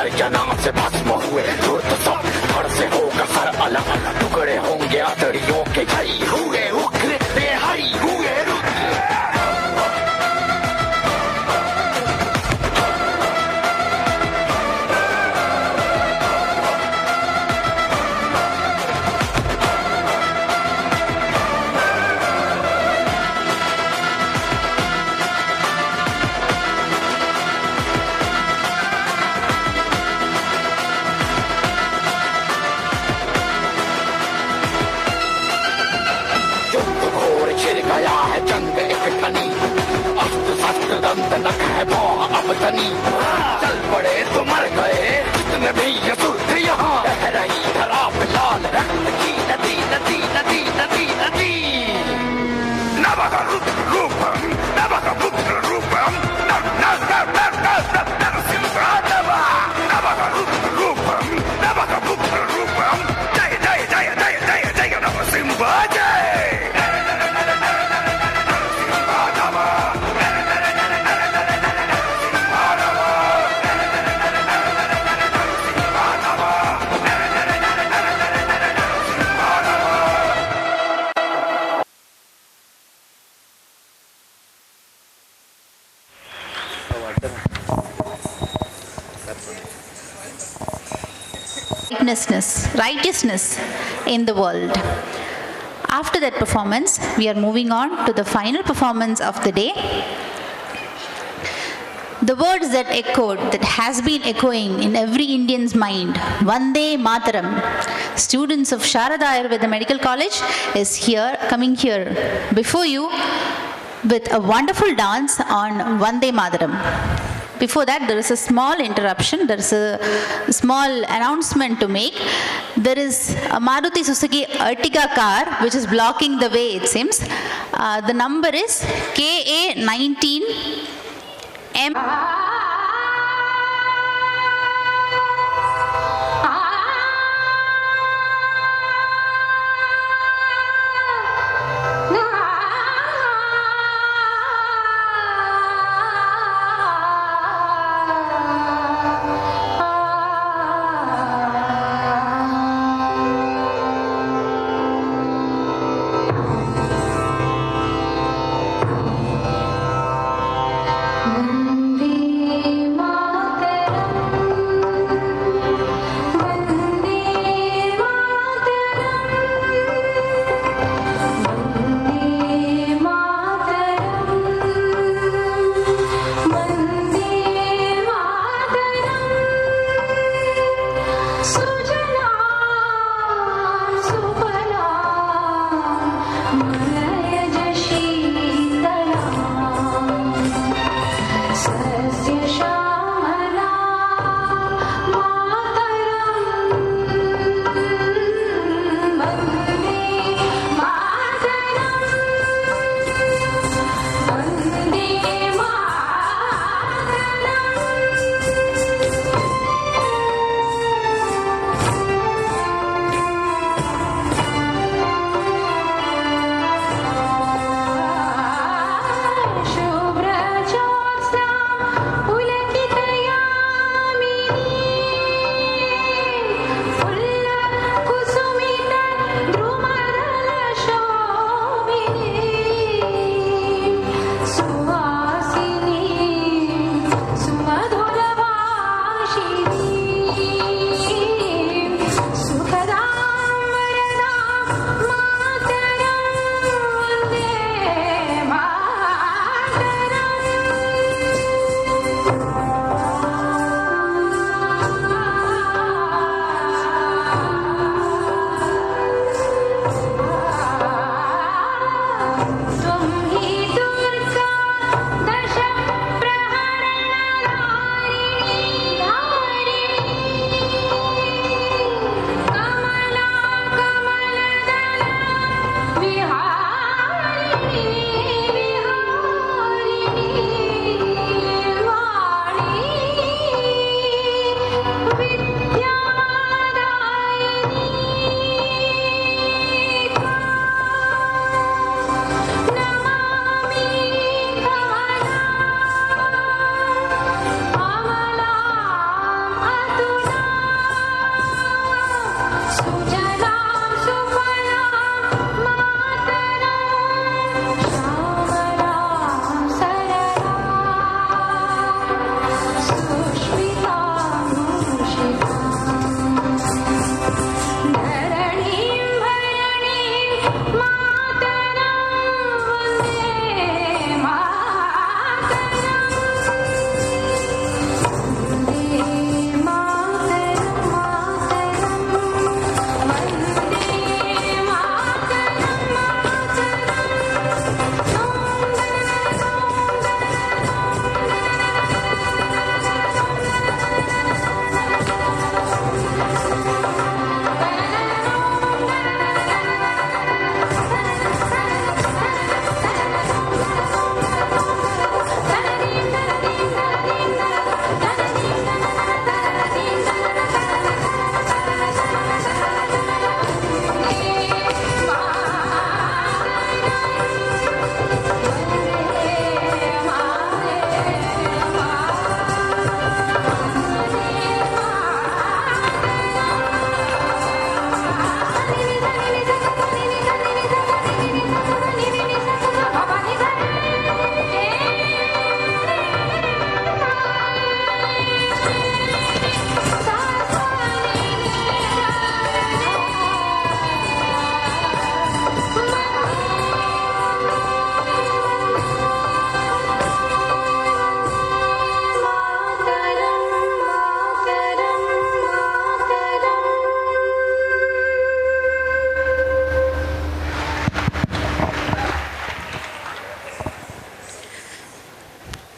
S21: गर्जना से भस्म हुए धूर्त सब धड़ से होगा sir अलग अलग टुकड़े होंगे आतड़ियों के घड़ी हुए उग्र बेहरी हुए दंत नख है भौं अब तनी चल पड़े तो मर गए जितने भी यसुर थे यहाँ बह रही धरा पे लाल रक्त की नदी नदी नदी नदी नदी नवह रूपम नवह पुत्र रूपम नवह रूपम नवह पुत्र रूपम जय जय जय जय जय जय नरसिंह जय
S19: righteousness in the world. After that performance, we are moving on to the final performance of the day. The words that echoed, that has been echoing in every Indian's mind, Vande Mataram. Students of Sharada Ayurveda Medical College is here, coming here before you with a wonderful dance on Vande Mataram. Before that, there is a small interruption. There is a small announcement to make. There is a Maruti Suzuki Ertiga car which is blocking the way, it seems. The number is KA19M.
S8: Vande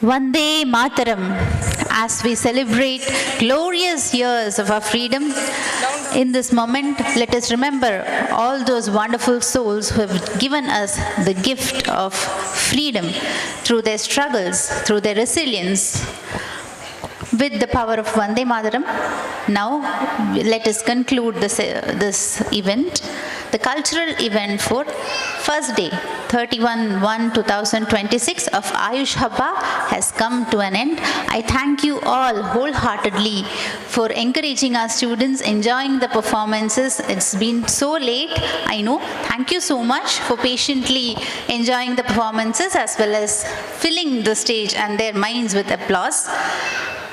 S19: Vande Mataram. As we celebrate glorious years of our freedom, in this moment, let us remember all those wonderful souls who have given us the gift of freedom through their struggles, through their resilience. With the power of Vande Mataram, now let us conclude this event. The cultural event for first day, 31/1/2026 of Ayush Habba has come to an end. I thank you all wholeheartedly for encouraging our students, enjoying the performances. It's been so late, I know. Thank you so much for patiently enjoying the performances as well as filling the stage and their minds with applause.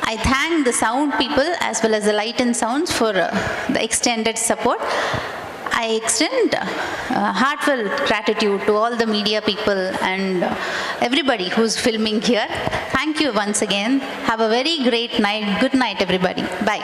S19: I thank the sound people as well as the light and sounds for the extended support. I extend heartfelt gratitude to all the media people and everybody who's filming here. Thank you once again. Have a very great night. Good night, everybody. Bye.